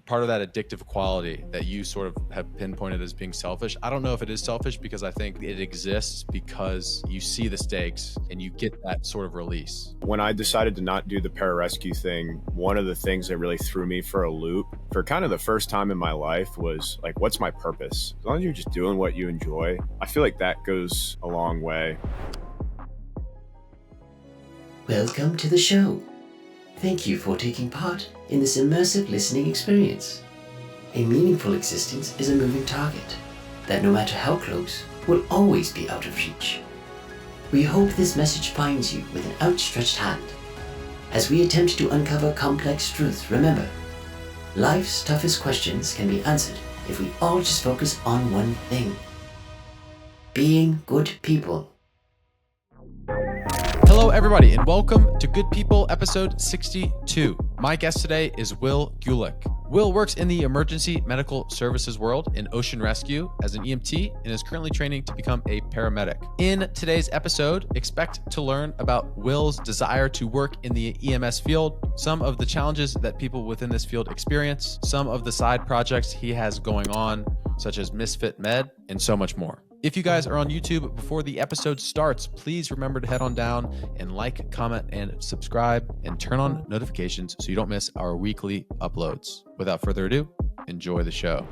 part of that addictive quality that you sort of have pinpointed as being selfish. I don't know if it is selfish because I think it exists because you see the stakes and you get that sort of release. When I decided to not do the pararescue thing, one of the things that really threw me for a loop for kind of the first time in my life was like, what's my purpose? As long as you're just doing what you enjoy, I feel like that goes a long way. Welcome to the show. Thank you for taking part in this immersive listening experience. A meaningful existence is a moving target that, no matter how close, will always be out of reach. We hope this message finds you with an outstretched hand. As we attempt to uncover complex truths, remember, life's toughest questions can be answered if we all just focus on one thing: being good people. Hello, everybody, and welcome to Good People, episode 62. My guest today is Will Gulick. Will works in the emergency medical services world in ocean rescue as an EMT and is currently training to become a paramedic. In today's episode, expect to learn about Will's desire to work in the EMS field, some of the challenges that people within this field experience, some of the side projects he has going on, such as Misfit Med, and so much more. If you guys are on YouTube before the episode starts, please remember to head on down and like, comment, and subscribe, and turn on notifications so you don't miss our weekly uploads. Without further ado, enjoy the show.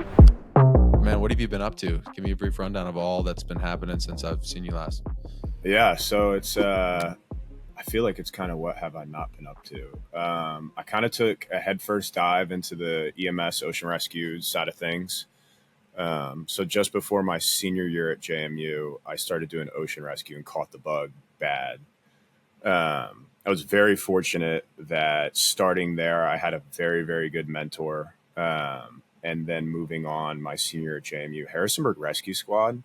Man, what have you been up to? Give me a brief rundown of all that's been happening since I've seen you last. Yeah, so it's I feel like it's kind of what have I not been up to. I kind of took a headfirst dive into the EMS Ocean Rescue side of things. So just before my senior year at JMU, I started doing ocean rescue and caught the bug bad. I was very fortunate that starting there, I had a very, very good mentor. And then moving on my senior year at JMU, Harrisonburg Rescue Squad,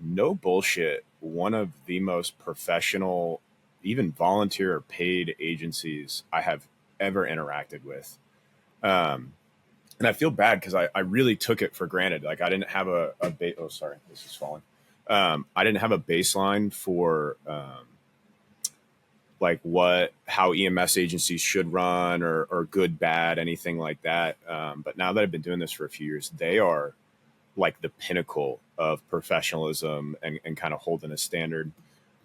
no bullshit, one of the most professional, even volunteer or paid agencies I have ever interacted with. And I feel bad because I really took it for granted. Like I didn't have oh, sorry, this is falling. I didn't have a baseline for like how EMS agencies should run or good, bad, anything like that. But now that I've been doing this for a few years, they are like the pinnacle of professionalism and kind of holding a standard.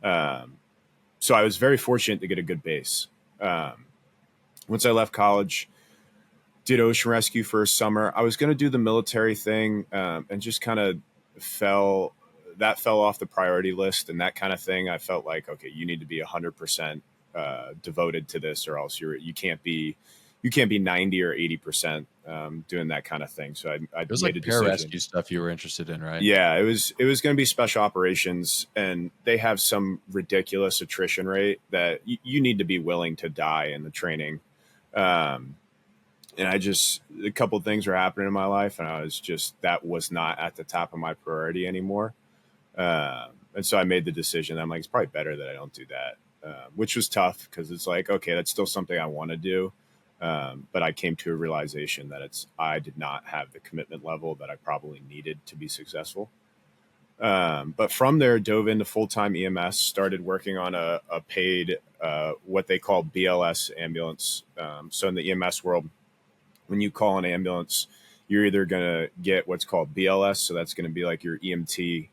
So I was very fortunate to get a good base. Once I left college, did ocean rescue for a summer. I was going to do the military thing and just kind of fell off the priority list and that kind of thing. I felt like, okay, you need to be 100% devoted to this or else you can't be 90 or 80% doing that kind of thing. So I It was like pararescue stuff you were interested in, right? Yeah, it was going to be special operations, and they have some ridiculous attrition rate that you need to be willing to die in the training. And a couple of things were happening in my life, and that was not at the top of my priority anymore. And so I made the decision. I'm like, it's probably better that I don't do that, which was tough because it's like, okay, that's still something I want to do. But I came to a realization that I did not have the commitment level that I probably needed to be successful. But from there, dove into full-time EMS, started working on a paid, what they call BLS ambulance. So in the EMS world, when you call an ambulance, you're either going to get what's called BLS. So that's going to be like your EMT,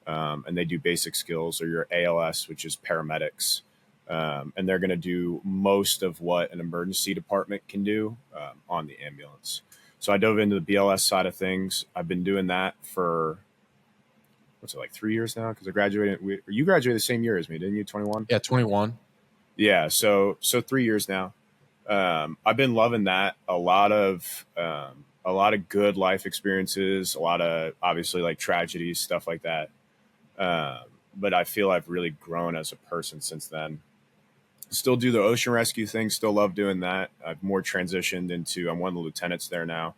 and they do basic skills, or your ALS, which is paramedics. And they're going to do most of what an emergency department can do on the ambulance. So I dove into the BLS side of things. I've been doing that for, like 3 years now? Because I graduated. You graduated the same year as me, didn't you? 21? Yeah, 21. Yeah. So 3 years now. I've been loving that. A lot of good life experiences, a lot of obviously like tragedies, stuff like that. But I feel I've really grown as a person since then. Still do the ocean rescue thing. Still love doing that. I've more transitioned into, I'm one of the lieutenants there now.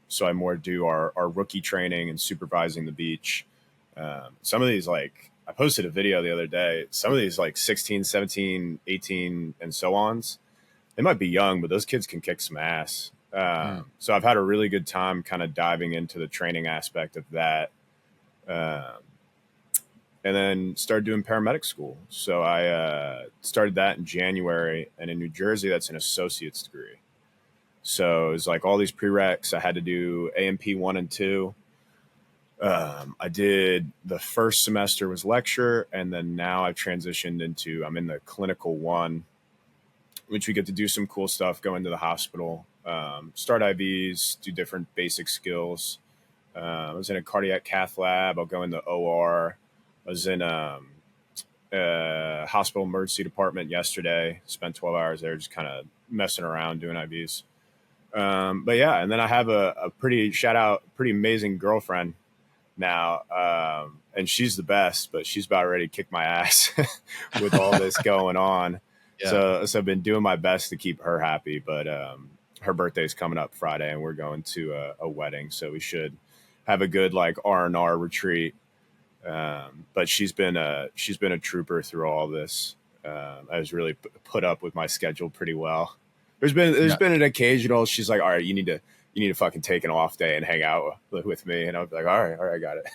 So I more do our rookie training and supervising the beach. Some of these, like I posted a video the other day, some of these like 16, 17, 18 and so ons, they might be young, but those kids can kick some ass. So I've had a really good time kind of diving into the training aspect of that. And then started doing paramedic school. So I started that in January, and in New Jersey, that's an associate's degree. So it was like all these prereqs. I had to do A&P 1 and 2. I did the first semester was lecture, and then now I've transitioned into I'm in the clinical 1, which we get to do some cool stuff, go into the hospital, start IVs, do different basic skills. I was in a cardiac cath lab. I'll go in the OR. I was in hospital emergency department yesterday. Spent 12 hours there just kind of messing around doing IVs. But yeah, and then I have a pretty pretty amazing girlfriend now. And she's the best, but she's about ready to kick my ass with all this going on. Yeah. So I've been doing my best to keep her happy, but her birthday's coming up Friday and we're going to a wedding. So we should have a good like R&R retreat. But she's been a trooper through all this. I was really put up with my schedule pretty well. There's been an occasional. She's like, all right, you need to fucking take an off day and hang out with me. And I'll be like, all right, I got it.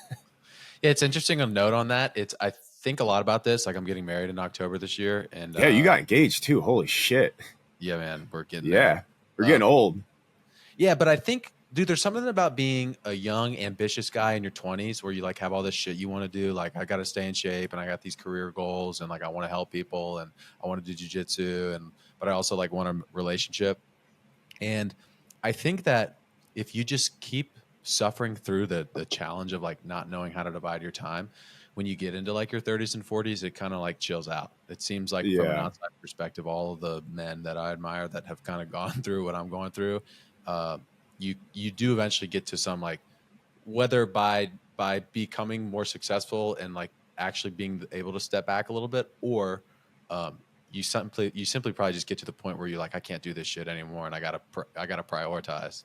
Yeah, it's interesting to note on that. I think a lot about this. Like I'm getting married in October this year, and yeah, you got engaged too. Holy shit. Yeah, man, we're getting there. We're getting old. Yeah, but I think, dude, there's something about being a young, ambitious guy in your 20s where you like have all this shit you want to do. Like I got to stay in shape, and I got these career goals, and like I want to help people, and I want to do jujitsu, but I also like want a relationship. And I think that if you just keep suffering through the challenge of like not knowing how to divide your time, when you get into like your 30s and 40s, it kind of like chills out. It seems like from an outside perspective, all of the men that I admire that have kind of gone through what I'm going through, you do eventually get to some like, whether by becoming more successful and like actually being able to step back a little bit, or you simply probably just get to the point where you're like, I can't do this shit anymore, and I gotta prioritize.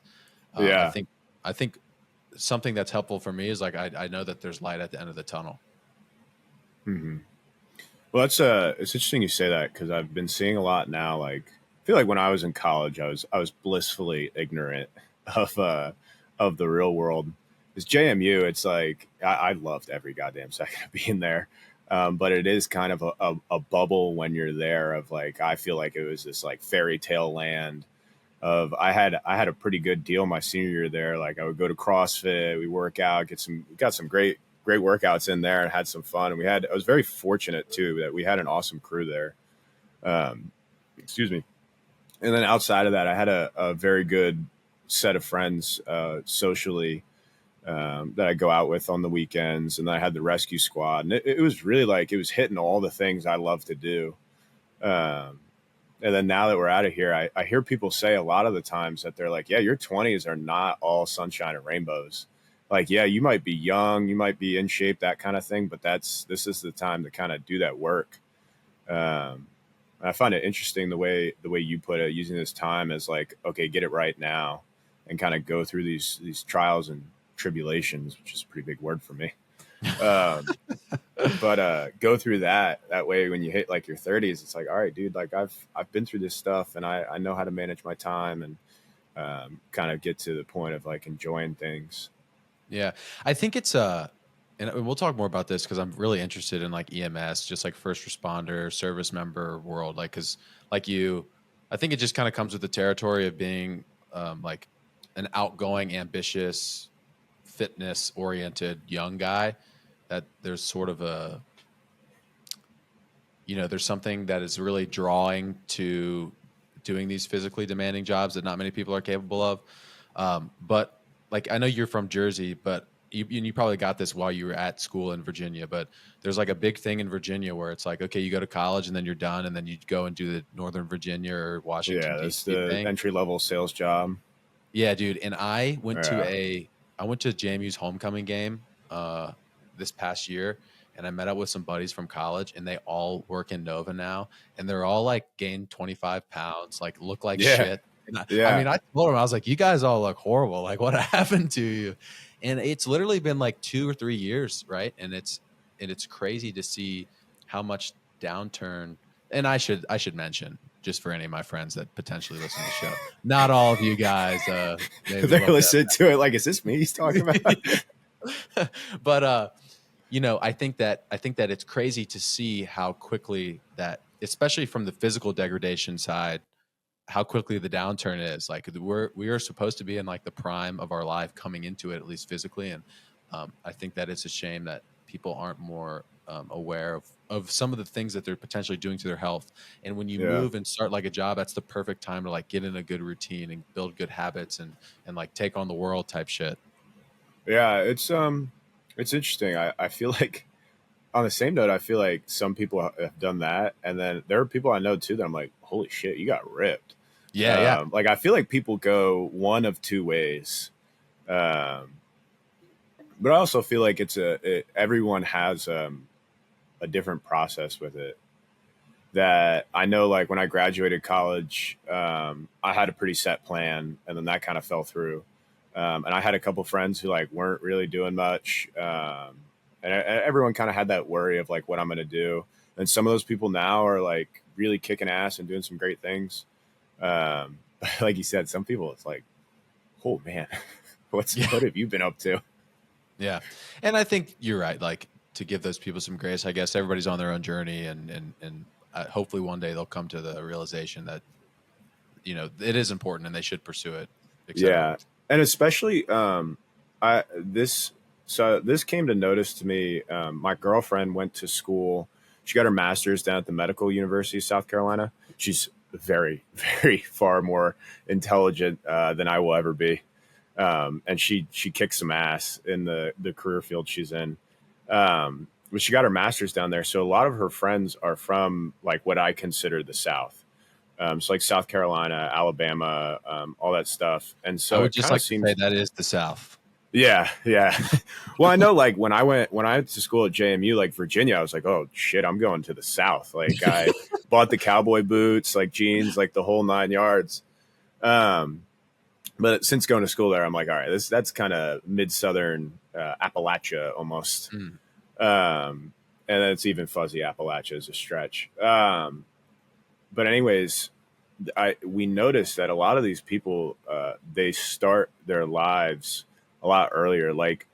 I think something that's helpful for me is like I know that there's light at the end of the tunnel. Mm-hmm. Well, it's interesting you say that, because I've been seeing a lot now. Like I feel like when I was in college, I was blissfully ignorant of the real world. Because JMU, it's like I loved every goddamn second of being there. But it is kind of a bubble when you're there of like, I feel like it was this like fairy tale land of I had a pretty good deal my senior year there. Like I would go to CrossFit, we work out, got some great workouts in there and had some fun. And I was very fortunate too that we had an awesome crew there. Excuse me. And then outside of that, I had a very good set of friends socially that I go out with on the weekends. And then I had the rescue squad, and it was really like, it was hitting all the things I love to do. And then now that we're out of here, I hear people say a lot of the times that they're like, yeah, your 20s are not all sunshine and rainbows. Like, yeah, you might be young, you might be in shape, that kind of thing, but this is the time to kind of do that work. I find it interesting the way you put it, using this time as like, okay, get it right now, and kind of go through these trials and tribulations, which is a pretty big word for me. But go through that way. When you hit like your 30s, it's like, all right, dude, like I've been through this stuff, and I know how to manage my time, and kind of get to the point of like enjoying things. Yeah, I think it's and we'll talk more about this because I'm really interested in like EMS, just like first responder, service member world. Like, because like I think it just kind of comes with the territory of being like an outgoing, ambitious, fitness oriented young guy. That there's sort of there's something that is really drawing to doing these physically demanding jobs that not many people are capable of. But like, I know you're from Jersey, but you probably got this while you were at school in Virginia, but there's like a big thing in Virginia where it's like, okay, you go to college and then you're done, and then you go and do the Northern Virginia or Washington. Yeah, that's the entry level sales job. Yeah, dude. And I went to JMU's homecoming game this past year, and I met up with some buddies from college, and they all work in Nova now, and they're all like gained 25 pounds, like look like shit. And I mean, I told them, I was like, you guys all look horrible. Like, what happened to you? And it's literally been like 2 or 3 years, right? And it's crazy to see how much downturn. And I should mention, just for any of my friends that potentially listen to the show, not all of you guys. They listen to it like, is this me he's talking about? But I think that it's crazy to see how quickly that, especially from the physical degradation side, how quickly the downturn is. Like we are supposed to be in like the prime of our life coming into it, at least physically. And I think that it's a shame that people aren't more aware of some of the things that they're potentially doing to their health. And when you Yeah. move and start like a job, that's the perfect time to like get in a good routine and build good habits and like take on the world type shit. Yeah. It's interesting. I feel like on the same note, I feel like some people have done that. And then there are people I know too that I'm like, holy shit, you got ripped. Yeah. Yeah. Like, I feel like people go one of two ways. Um, but I also feel like everyone has a different process with it. That I know, like when I graduated college, I had a pretty set plan, and then that kind of fell through. And I had a couple friends who like weren't really doing much, and everyone kind of had that worry of like what I'm going to do. And some of those people now are like really kicking ass and doing some great things. Like you said, some people it's like, oh man, what have you been up to? Yeah. And I think you're right. Like to give those people some grace, I guess everybody's on their own journey and hopefully one day they'll come to the realization that, it is important and they should pursue it, et cetera. Yeah, and especially I this so this came to notice to me. My girlfriend went to school. She got her master's down at the Medical University of South Carolina. She's very, very far more intelligent than I will ever be, and she kicks some ass in the career field she's in. But she got her master's down there, so a lot of her friends are from like what I consider the South. So like South Carolina, Alabama, all that stuff. And I so would it just kind of like to say seems, that is the South. yeah, yeah. Well, I know like when I went to school at JMU, like Virginia, I was like, oh shit, I'm going to the South. Like I bought the cowboy boots, like jeans, like the whole 9 yards. Um, but since going to school there, I'm like, all right, that's kind of mid-Southern Appalachia almost. Mm. And then it's even fuzzy Appalachia is a stretch. But anyways, we noticed that a lot of these people they start their lives a lot earlier. Like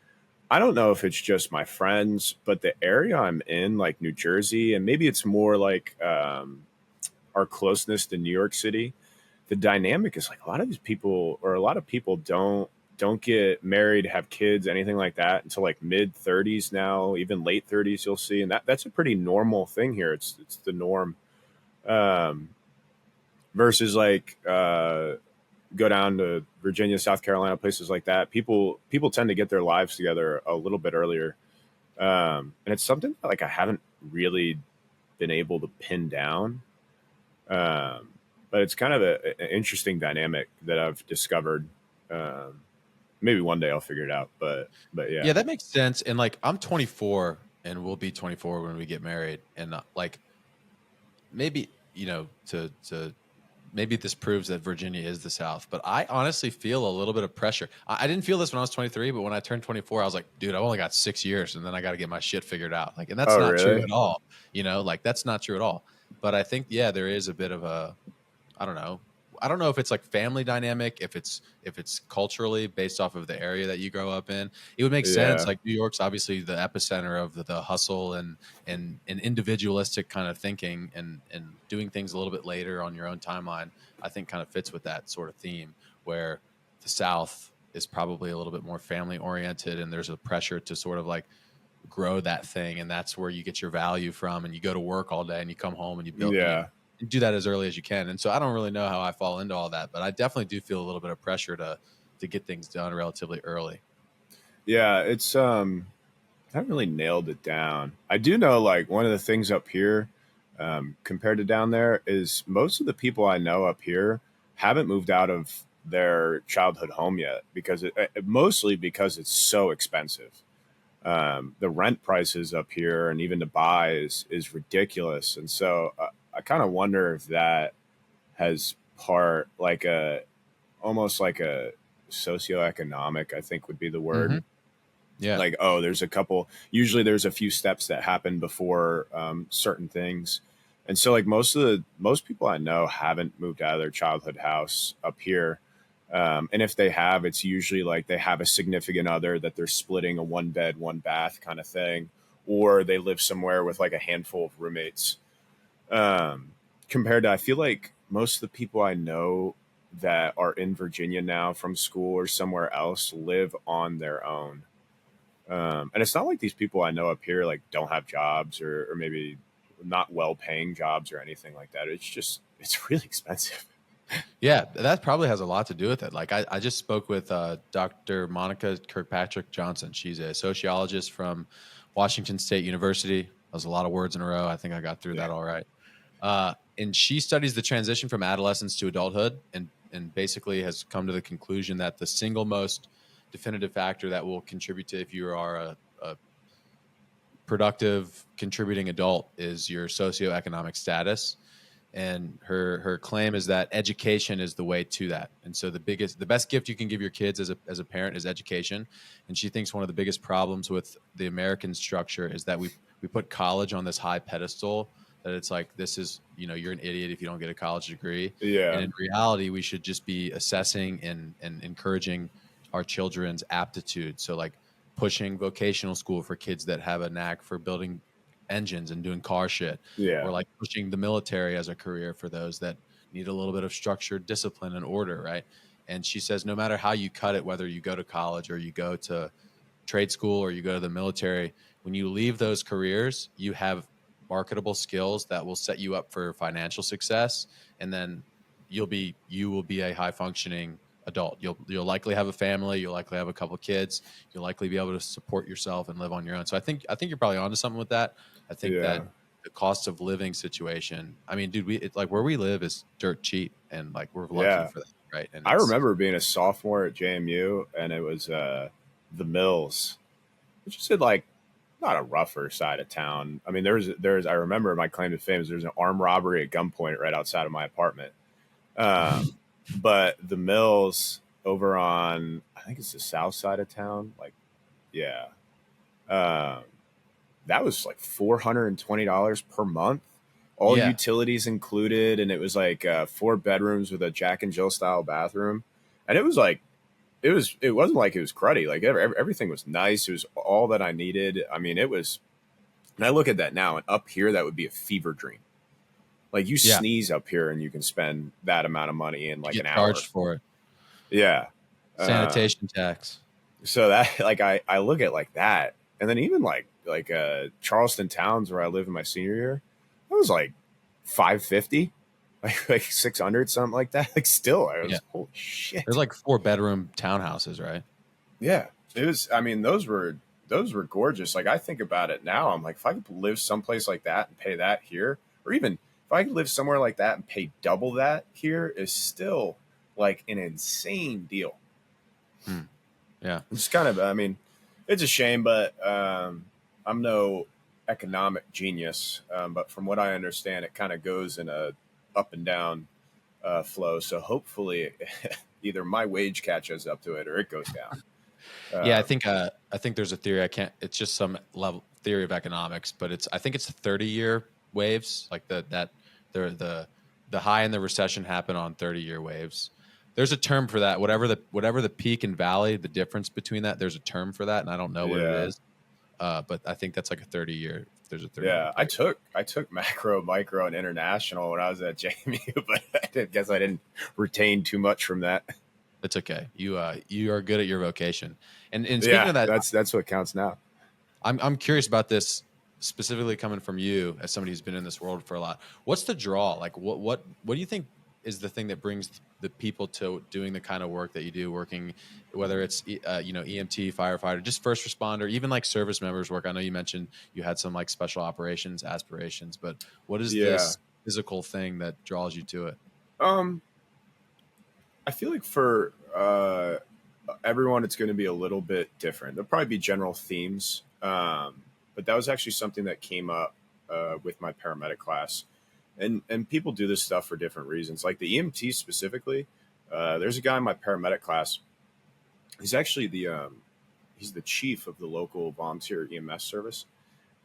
I don't know if it's just my friends, but the area I'm in, like New Jersey, and maybe it's more like our closeness to New York City. The dynamic is like a lot of these people, or a lot of people don't get married, have kids, anything like that until like mid 30s now, even late 30s. You'll see, and that's a pretty normal thing here. It's the norm. Um, versus like go down to Virginia, South Carolina, places like that. People tend to get their lives together a little bit earlier, and it's something that, like I haven't really been able to pin down. But it's kind of an interesting dynamic that I've discovered. Um, Maybe one day I'll figure it out, but yeah, Yeah, that makes sense. And like I'm 24 and we'll be 24 when we get married. And like maybe, to maybe this proves that Virginia is the South, but I honestly feel a little bit of pressure. I didn't feel this when I was 23, but when I turned 24, I was like, dude, I've only got 6 years and then I got to get my shit figured out. Like, and that's oh not true really? at all, like that's not true at all. But I think, yeah, there is a bit of a, I don't know. I don't know if it's like family dynamic, if it's culturally based off of the area that you grow up in. It would make sense. Yeah, Like New York's obviously the epicenter of the hustle and individualistic kind of thinking and doing things a little bit later on your own timeline. I think kind of fits with that sort of theme where the South is probably a little bit more family oriented and there's a pressure to sort of like grow that thing, and that's where you get your value from, and you go to work all day and you come home and you build and yeah. you do that as early as you can. And so I don't really know how I fall into all that, but I definitely do feel a little bit of pressure to get things done relatively early. Yeah, it's I haven't really nailed it down. I do know like one of the things up here compared to down there is most of the people I know up here haven't moved out of their childhood home yet because mostly because it's so expensive. The rent prices up here and even to buy is ridiculous, and so I kind of wonder if that has part like a almost like a socioeconomic, I think would be the word. Mm-hmm. Yeah. Like, oh, usually there's a few steps that happen before certain things. And so like most people I know haven't moved out of their childhood house up here. And if they have, it's usually like they have a significant other that they're splitting a one bed, one bath kind of thing, or they live somewhere with like a handful of roommates. Compared to, I feel like most of the people I know that are in Virginia now from school or somewhere else live on their own. And it's not like these people I know up here like don't have jobs or maybe not well paying jobs or anything like that. It's just it's really expensive. Yeah, that probably has a lot to do with it. Like I just spoke with Dr. Monica Kirkpatrick Johnson. She's a sociologist from Washington State University. That was a lot of words in a row. I think I got through Yeah. that all right. And she studies the transition from adolescence to adulthood, and basically has come to the conclusion that the single most definitive factor that will contribute to if you are a productive contributing adult is your socioeconomic status. And her claim is that education is the way to that. And so the best gift you can give your kids as a parent is education. And she thinks one of the biggest problems with the American structure is that we put college on this high pedestal, that it's like, this is, you're an idiot if you don't get a college degree. And Yeah. in reality, we should just be assessing and encouraging our children's aptitude. So like pushing vocational school for kids that have a knack for building engines and doing car shit, Yeah. or like pushing the military as a career for those that need a little bit of structured discipline and order, right? And she says no matter how you cut it, whether you go to college or you go to trade school or you go to the military, when you leave those careers, you have marketable skills that will set you up for financial success, and then you will be a high functioning adult. You'll likely have a family, you'll likely have a couple of kids, you'll likely be able to support yourself and live on your own. So I think you're probably onto something with that. I think that Yeah. the cost of living situation, I mean, dude, it's like where we live is dirt cheap, and like we're lucky Yeah. for that, right? And I it's remember being a sophomore at JMU, and it was the Mills, which is in like not a rougher side of town. I mean, there's I remember my claim to fame is there's an armed robbery at gunpoint right outside of my apartment. Um, but the Mills over on I think it's the south side of town, like yeah, um, that was like $420 per month, all yeah, utilities included, and it was like 4 bedrooms with a Jack and Jill style bathroom, and it was like it wasn't like it was cruddy. Like everything was nice. It was all that I needed. I mean, it was. And I look at that now, and up here, that would be a fever dream. Like you yeah, sneeze up here, and you can spend that amount of money in you like get an hour. charged for it. Yeah. Um, Sanitation tax. so that like I look at like that, and then even like Charleston Towns where I lived in my senior year, that was like 550, like 600 something like that. Like still, I Yeah, was holy there's shit. like 4 bedroom townhouses, right? Yeah, it was. I mean, those were gorgeous. Like I think about it now, I'm like, if I could live someplace like that and pay that here, or even if I could live somewhere like that and pay double that here, is still like an insane deal. Hmm. Yeah. It's kind of, I mean, it's a shame, but I'm no economic genius. But from what I understand, it kind of goes in a up and down flow. So hopefully, either my wage catches up to it or it goes down. Yeah, Um, I think there's a theory. I can't. It's just some level theory of economics, but I think it's 30-year waves. Like the high and the recession happen on 30-year waves. There's a term for that. Whatever the peak and valley, the difference between that. There's a term for that, and I don't know what it yeah. is. But I think that's like a 30-year. There's a 30-year Yeah, I period. took I took macro, micro, and international when I was at JMU, but guess I didn't retain too much from that. It's okay. You are good at your vocation. And speaking Yeah, of that, that's what counts now. I'm curious about this specifically coming from you as somebody who's been in this world for a lot. What's the draw? Like what do you think is the thing that brings the people to doing the kind of work that you do, working whether it's EMT, firefighter, just first responder, even like service members work. I know you mentioned you had some like special operations aspirations, but what is Yeah. this physical thing that draws you to it? Um, I feel like for everyone, it's going to be a little bit different. There'll probably be general themes, but that was actually something that came up with my paramedic class, and people do this stuff for different reasons. Like the EMT specifically, there's a guy in my paramedic class. He's actually he's the chief of the local volunteer EMS service.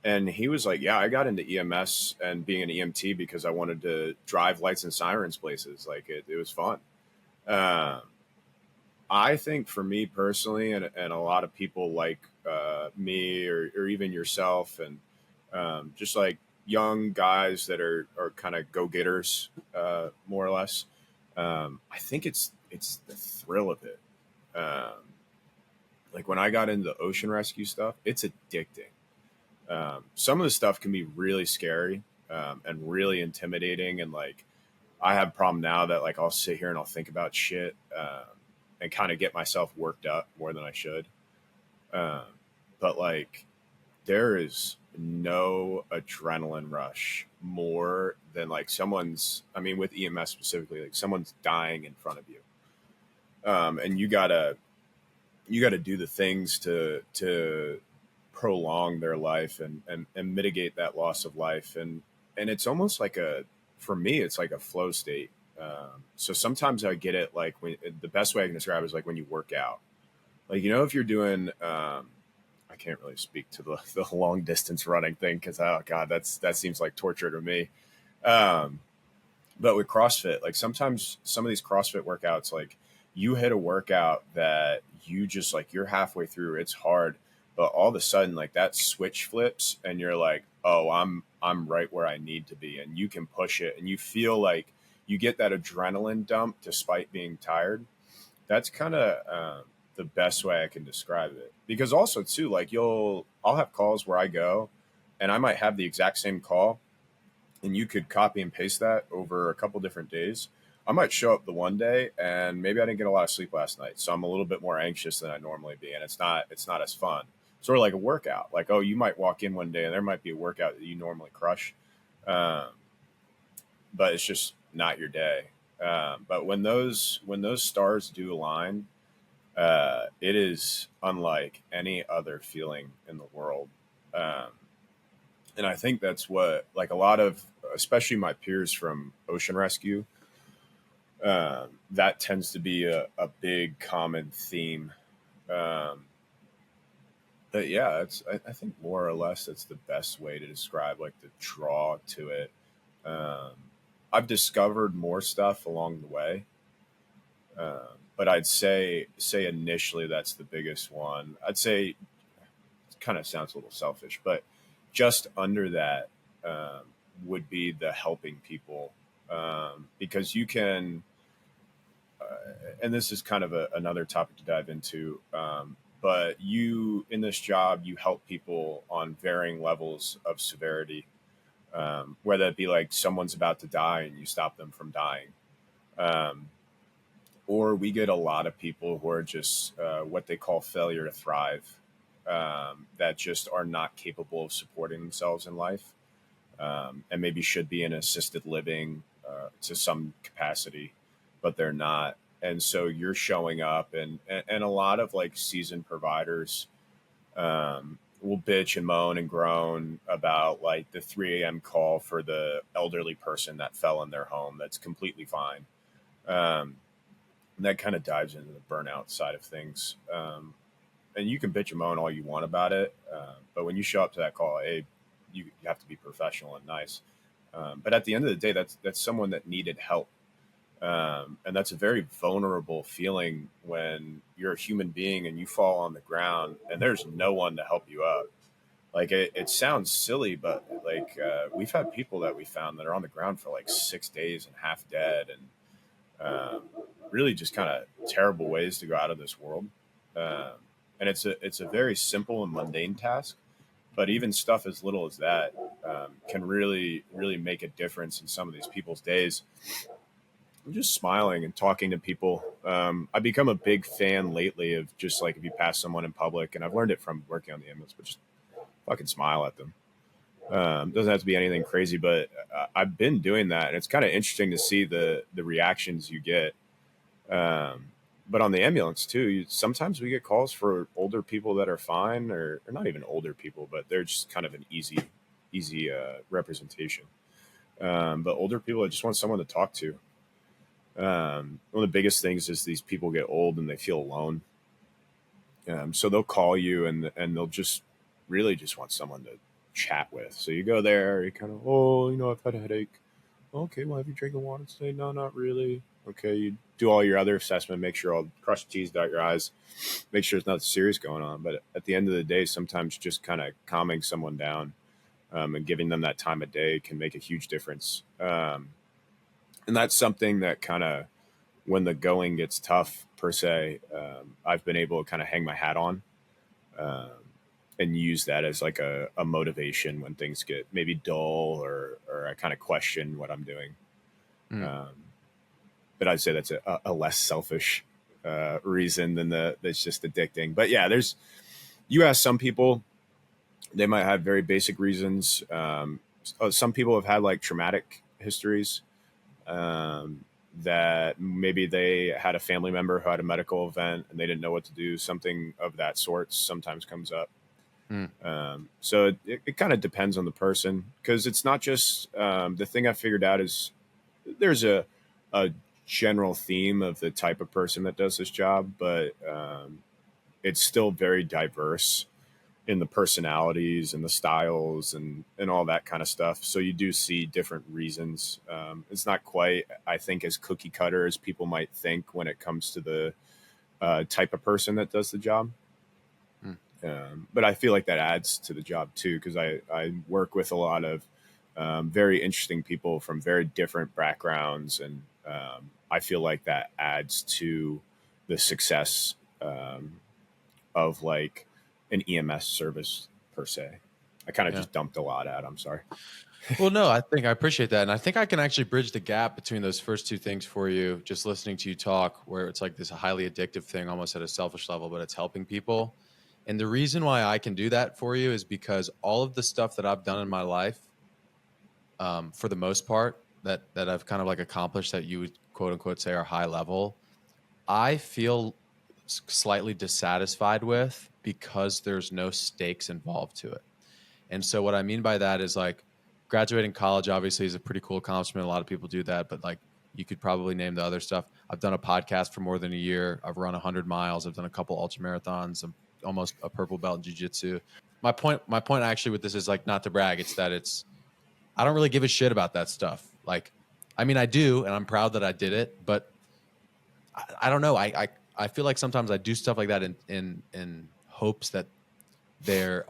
And he was like, "Yeah, I got into EMS and being an EMT because I wanted to drive lights and sirens places. Like it was fun." Um, I think for me personally, and a lot of people like me or even yourself, and just like young guys that are kind of go-getters, more or less. I think it's the thrill of it. Like when I got into the ocean rescue stuff, it's addicting. Some of the stuff can be really scary, and really intimidating. And like, I have a problem now that like I'll sit here and I'll think about shit, and kind of get myself worked up more than I should. Um, but like, there is no adrenaline rush more than like I mean, with EMS specifically, like someone's dying in front of you. And you gotta do the things to prolong their life and mitigate that loss of life. And it's almost like for me, it's like a flow state. So sometimes I get it like the best way I can describe it is like when you work out, like, if you're doing, I can't really speak to the long distance running thing because, oh God, that seems like torture to me. Um, but with CrossFit, like sometimes some of these CrossFit workouts, like you hit a workout that you just like, you're halfway through, it's hard, but all of a sudden like that switch flips and you're like, oh, I'm right where I need to be. And you can push it and you feel like you get that adrenaline dump despite being tired. That's kind of the best way I can describe it. Because also too, like I'll have calls where I go and I might have the exact same call and you could copy and paste that over a couple different days. I might show up the one day and maybe I didn't get a lot of sleep last night, so I'm a little bit more anxious than I normally be, and it's not as fun. Sort of like a workout. Like, oh, you might walk in one day and there might be a workout that you normally crush, um, but it's just not your day. But when those stars do align, it is unlike any other feeling in the world. Um, and I think that's what, like, a lot of, especially my peers from ocean rescue, that tends to be a big common theme. Um, but yeah, I think more or less that's the best way to describe like the draw to it. Um, I've discovered more stuff along the way, but I'd say initially that's the biggest one. I'd say it kind of sounds a little selfish, but just under that, um, would be the helping people, because you can, and this is kind of another topic to dive into. But you, in this job, you help people on varying levels of severity, whether it be like someone's about to die and you stop them from dying. Um, or we get a lot of people who are just what they call failure to thrive, that just are not capable of supporting themselves in life, and maybe should be in assisted living to some capacity, but they're not. And so you're showing up, and a lot of like seasoned providers will bitch and moan and groan about like the 3 a.m. call for the elderly person that fell in their home that's completely fine. Um, and that kind of dives into the burnout side of things. And you can bitch and moan all you want about it, but when you show up to that call, you have to be professional and nice. But at the end of the day, that's someone that needed help, and that's a very vulnerable feeling when you're a human being and you fall on the ground and there's no one to help you up. Like it sounds silly, but like we've had people that we found that are on the ground for like 6 days and half dead, and really just kind of terrible ways to go out of this world. Um, and it's a very simple and mundane task, but even stuff as little as that can really make a difference in some of these people's days. I'm just smiling and talking to people. I've become a big fan lately of just like if you pass someone in public, and I've learned it from working on the ambulance, but just fucking smile at them. Doesn't have to be anything crazy, but I've been doing that, and it's kind of interesting to see the reactions you get. Um, but on the ambulance too, sometimes we get calls for older people that are fine, or not even older people, but they're just kind of an easy representation. But older people, I just want someone to talk to. One of the biggest things is these people get old and they feel alone. So they'll call you and they'll just really just want someone to chat with. So you go there, you kind of, oh, I've had a headache. Okay, well, have you drank water today? No, not really. Okay, you do all your other assessment, make sure all cross your T's, dot your I's, make sure there's nothing serious going on. But at the end of the day, sometimes just kind of calming someone down and giving them that time of day can make a huge difference. And that's something that kind of, when the going gets tough per se, I've been able to kind of hang my hat on, um, and use that as like a motivation when things get maybe dull, or I kind of question what I'm doing. Mm. Um, but I'd say that's a less selfish reason than that's just addicting. But yeah, you ask some people, they might have very basic reasons. Some people have had like traumatic histories, um, that maybe they had a family member who had a medical event and they didn't know what to do. Something of that sort sometimes comes up. Mm. So it kind of depends on the person, because it's not just, the thing I figured out is there's a general theme of the type of person that does this job, but it's still very diverse in the personalities and the styles and all that kind of stuff. So you do see different reasons. It's not quite, I think, as cookie cutter as people might think when it comes to the type of person that does the job. Mm. But I feel like that adds to the job too, because I work with a lot of very interesting people from very different backgrounds, and I feel like that adds to the success, of like an EMS service per se. I kind of Yeah. just dumped a lot out. I'm sorry. Well, no, I think I appreciate that. And I think I can actually bridge the gap between those first two things for you, just listening to you talk, where it's like this highly addictive thing, almost at a selfish level, but it's helping people. And the reason why I can do that for you is because all of the stuff that I've done in my life, for the most part, that I've kind of like accomplished that you would quote unquote say are high level, I feel slightly dissatisfied with because there's no stakes involved to it. And so what I mean by that is like graduating college obviously is a pretty cool accomplishment. A lot of people do that, but like you could probably name the other stuff. I've done a podcast for more than a year. I've run 100 miles. I've done a couple ultra marathons. I'm almost a purple belt in jiu-jitsu. My point actually with this is like not to brag. It's that I don't really give a shit about that stuff. Like, I mean, I do, and I'm proud that I did it, but I don't know. I feel like sometimes I do stuff like that in hopes that there's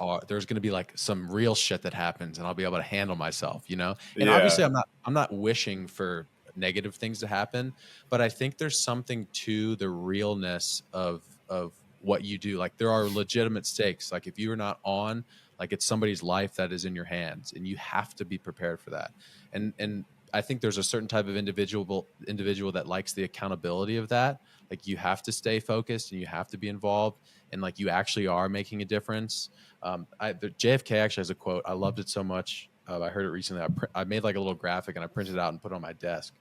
going to be like some real shit that happens and I'll be able to handle myself, you know? And Yeah. obviously I'm not wishing for negative things to happen, but I think there's something to the realness of what you do. Like there are legitimate stakes. Like if you're not on, like it's somebody's life that is in your hands and you have to be prepared for that. And I think there's a certain type of individual that likes the accountability of that. Like you have to stay focused and you have to be involved and like you actually are making a difference. The JFK actually has a quote. I loved it so much. I heard it recently. I made like a little graphic and I printed it out and put it on my desk.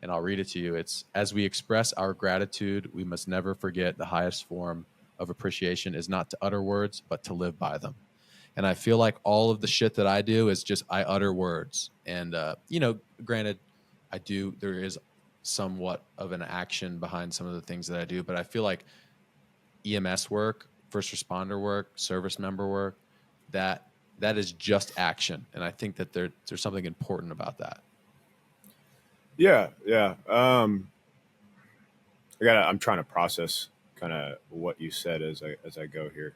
And I'll read it to you. It's, as we express our gratitude, we must never forget the highest form of appreciation is not to utter words, but to live by them. And I feel like all of the shit that I do is just I utter words. And granted, there is somewhat of an action behind some of the things that I do, but I feel like EMS work, first responder work, service member work, that is just action. And I think that there's something important about that. Yeah. Yeah. I'm trying to process kind of what you said as I go here.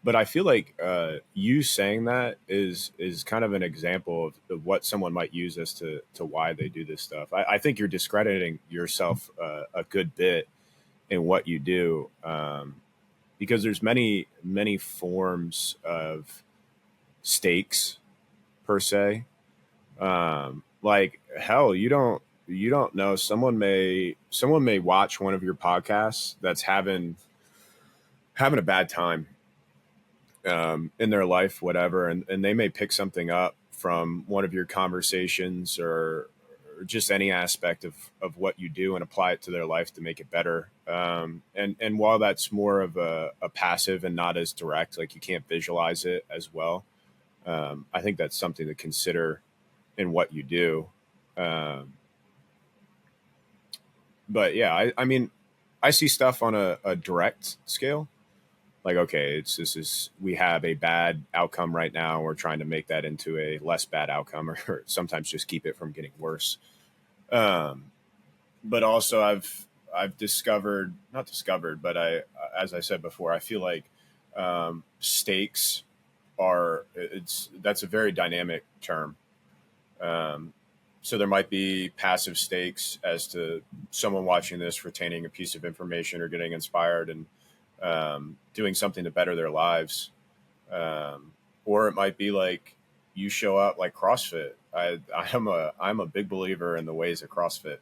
But I feel like you saying that is kind of an example of what someone might use as to why they do this stuff. I think you're discrediting yourself a good bit in what you do, because there's many forms of stakes per se. Like hell, you don't know, someone may watch one of your podcasts that's having a bad time, in their life, whatever, and they may pick something up from one of your conversations, or just any aspect of what you do and apply it to their life to make it better. And while that's more of a passive and not as direct, like you can't visualize it as well, I think that's something to consider in what you do. Um, but yeah, I mean, I see stuff on a direct scale. Like, okay, we have a bad outcome right now. We're trying to make that into a less bad outcome, or sometimes just keep it from getting worse. Um, but also I've discovered, not discovered, but as I said before, I feel like stakes that's a very dynamic term. So there might be passive stakes as to someone watching this retaining a piece of information or getting inspired and doing something to better their lives. Or it might be like you show up like CrossFit. I'm a big believer in the ways of CrossFit.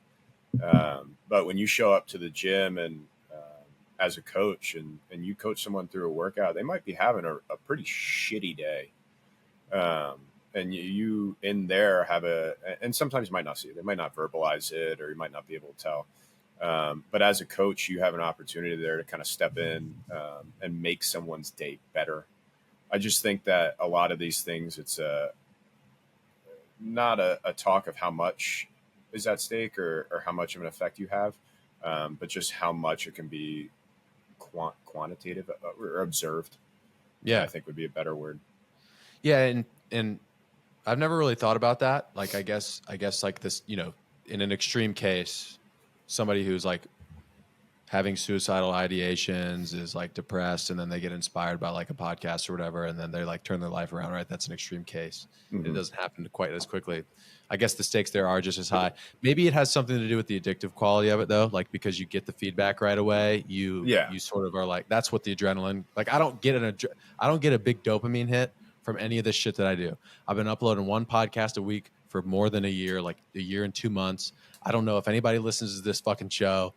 But when you show up to the gym and as a coach and you coach someone through a workout, they might be having a pretty shitty day. And you in there and sometimes you might not see it. They might not verbalize it, or you might not be able to tell. But as a coach, you have an opportunity there to kind of step in and make someone's day better. I just think that a lot of these things, it's not a talk of how much is at stake or how much of an effect you have, but just how much it can be quantitative or observed. Yeah, I think would be a better word. Yeah, and I've never really thought about that. Like, I guess like this, in an extreme case, somebody who's like having suicidal ideations, is like depressed, and then they get inspired by like a podcast or whatever, and then they like turn their life around, right? That's an extreme case. Mm-hmm. It doesn't happen quite as quickly. I guess the stakes there are just as high. Maybe it has something to do with the addictive quality of it, though, like because you get the feedback right away. You sort of are like, that's what the adrenaline. Like, I don't get a big dopamine hit from any of this shit that I do. I've been uploading one podcast a week for more than a year, like a year and 2 months. I don't know if anybody listens to this fucking show,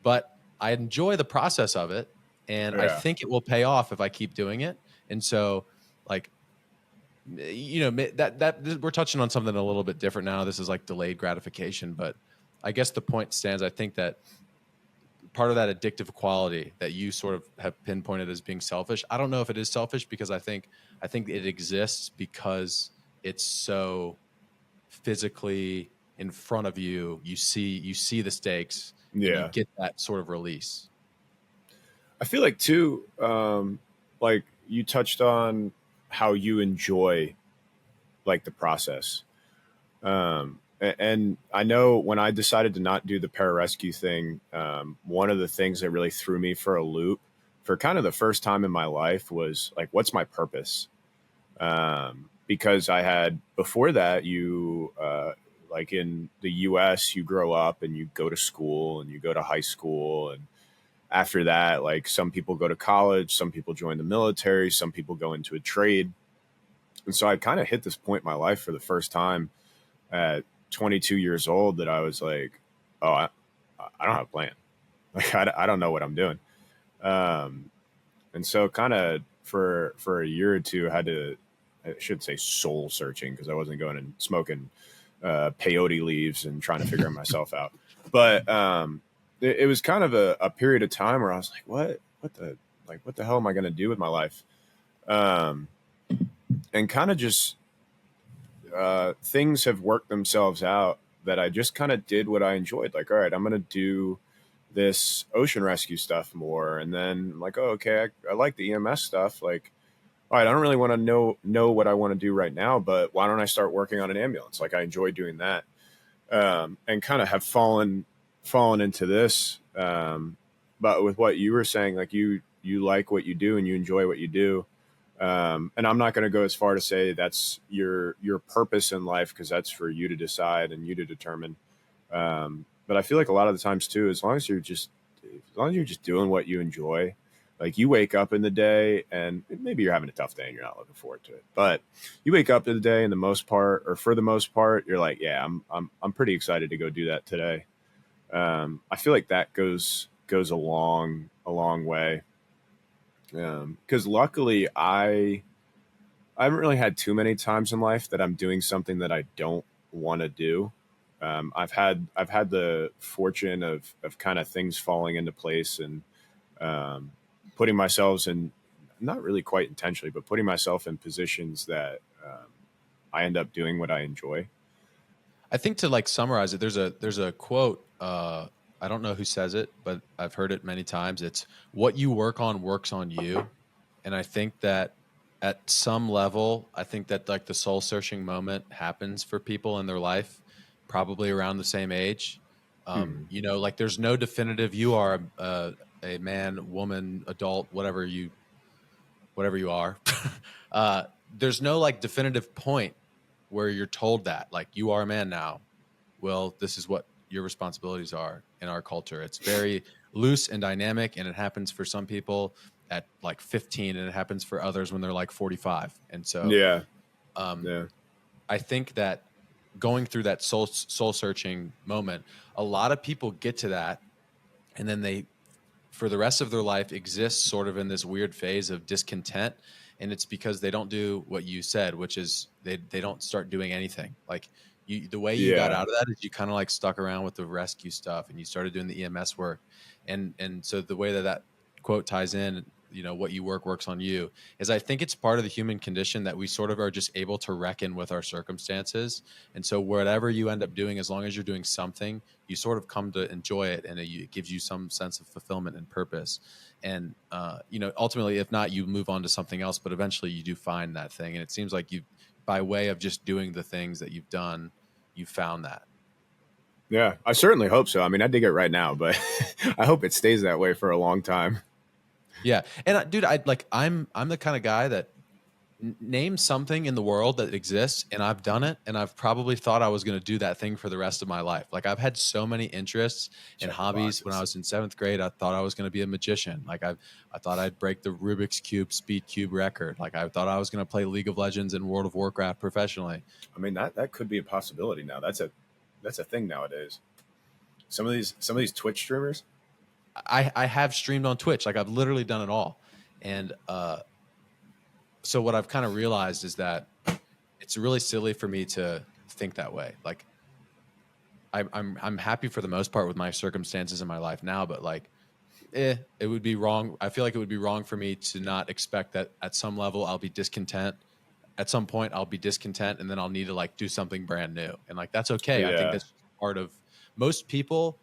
but I enjoy the process of it, and I think it will pay off if I keep doing it. And so, like, that we're touching on something a little bit different now. This is like delayed gratification, but I guess the point stands. I think that part of that addictive quality that you sort of have pinpointed as being selfish, I don't know if it is selfish, because I think it exists because it's so physically in front of you. You see the stakes. Yeah. You get that sort of release. I feel like too, like you touched on how you enjoy like the process. And I know when I decided to not do the pararescue thing, one of the things that really threw me for a loop for kind of the first time in my life was like, what's my purpose? Because I had before that, like in the US, you grow up and you go to school and you go to high school. And after that, like some people go to college, some people join the military, some people go into a trade. And so I kind of hit this point in my life for the first time at 22 years old that I was like, oh, I don't have a plan. Like, I don't know what I'm doing. And so kind of for a year or two, I should say soul searching, because I wasn't going and smoking peyote leaves and trying to figure myself out. But it was kind of a period of time where I was like, what the hell am I going to do with my life? And kind of just things have worked themselves out that I just kind of did what I enjoyed. Like, all right, I'm going to do this ocean rescue stuff more. And then I'm like, oh, okay, I like the EMS stuff. Like, all right, I don't really want to know what I want to do right now, but why don't I start working on an ambulance? Like, I enjoy doing that. And kind of have fallen into this. But with what you were saying, like you like what you do and you enjoy what you do. And I'm not going to go as far to say that's your purpose in life, because that's for you to decide and you to determine. But I feel like a lot of the times too, as long as you're just doing what you enjoy, like you wake up in the day and maybe you're having a tough day and you're not looking forward to it, but you wake up in the day and for the most part, you're like, yeah, I'm pretty excited to go do that today. I feel like that goes a long way. Because luckily I haven't really had too many times in life that I'm doing something that I don't want to do. I've had the fortune of kind of things falling into place and putting myself in, not really quite intentionally, but putting myself in positions that I end up doing what I enjoy. I think to like summarize it, there's a quote. I don't know who says it, but I've heard it many times. It's what you work on works on you. And I think that at some level, I think that like the soul searching moment happens for people in their life, probably around the same age. Like there's no definitive, you are a man, woman, adult, whatever whatever you are, there's no like definitive point where you're told that like you are a man now. Well, this is what your responsibilities are in our culture. It's very loose and dynamic, and it happens for some people at like 15, and it happens for others when they're like 45. And so, Yeah. um, Yeah. I think that going through that soul searching moment, a lot of people get to that, and then they, for the rest of their life, exist sort of in this weird phase of discontent. And it's because they don't do what you said, which is they don't start doing anything. Like the way you got Yeah. out of that is you kind of like stuck around with the rescue stuff and you started doing the EMS work. And so the way that quote ties in, you know, what you works on you, is I think it's part of the human condition that we sort of are just able to reckon with our circumstances. And so whatever you end up doing, as long as you're doing something, you sort of come to enjoy it, and it gives you some sense of fulfillment and purpose. And you know, ultimately, if not, you move on to something else, but eventually you do find that thing. And it seems like you, by way of just doing the things that you've done, you found that. Yeah, I certainly hope so. I mean, I dig it right now, but I hope it stays that way for a long time. Yeah. And dude, I'm the kind of guy that name something in the world that exists, and I've done it, and I've probably thought I was going to do that thing for the rest of my life. Like I've had so many interests and Check the hobbies. When I boxes. was in 7th grade, I thought I was going to be a magician. Like I thought I'd break the Rubik's Cube speed cube record. Like I thought I was going to play League of Legends and World of Warcraft professionally. I mean, that could be a possibility now. That's a thing nowadays. Some of these Twitch streamers. I have streamed on Twitch. Like I've literally done it all. And so what I've kind of realized is that it's really silly for me to think that way. Like I'm happy for the most part with my circumstances in my life now, but like, it would be wrong. I feel like it would be wrong for me to not expect that at some level I'll be discontent. At some point I'll be discontent, and then I'll need to like do something brand new. And like, that's okay. I think Yeah. that's part of most people.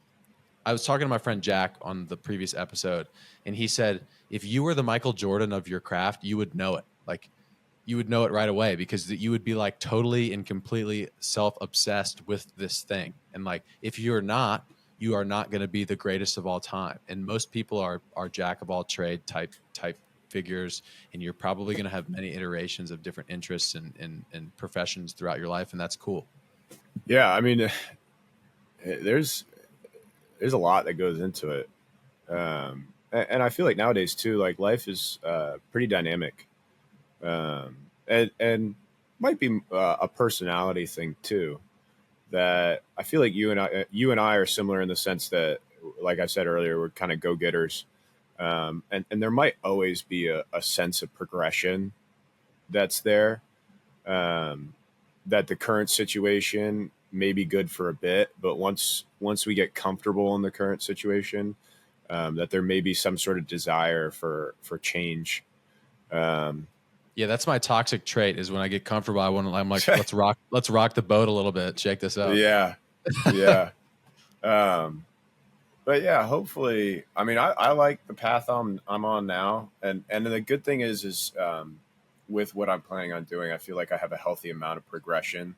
I was talking to my friend Jack on the previous episode, and he said, if you were the Michael Jordan of your craft, you would know it. Like you would know it right away, because you would be like totally and completely self-obsessed with this thing. And like, if you're not, you are not going to be the greatest of all time. And most people are jack of all trade type figures. And you're probably going to have many iterations of different interests and professions throughout your life. And that's cool. Yeah. I mean, there's a lot that goes into it. And I feel like nowadays too, like life is pretty dynamic. And might be a personality thing too. That I feel like you and I are similar in the sense that, like I said earlier, we're kind of go getters, and there might always be a sense of progression that's there. That the current situation may be good for a bit, but once we get comfortable in the current situation, that there may be some sort of desire for change. Yeah, that's my toxic trait, is when I get comfortable, I'm like, let's rock the boat a little bit, shake this up. Yeah, yeah. But yeah, hopefully, I mean, I like the path I'm on now, and the good thing is with what I'm planning on doing, I feel like I have a healthy amount of progression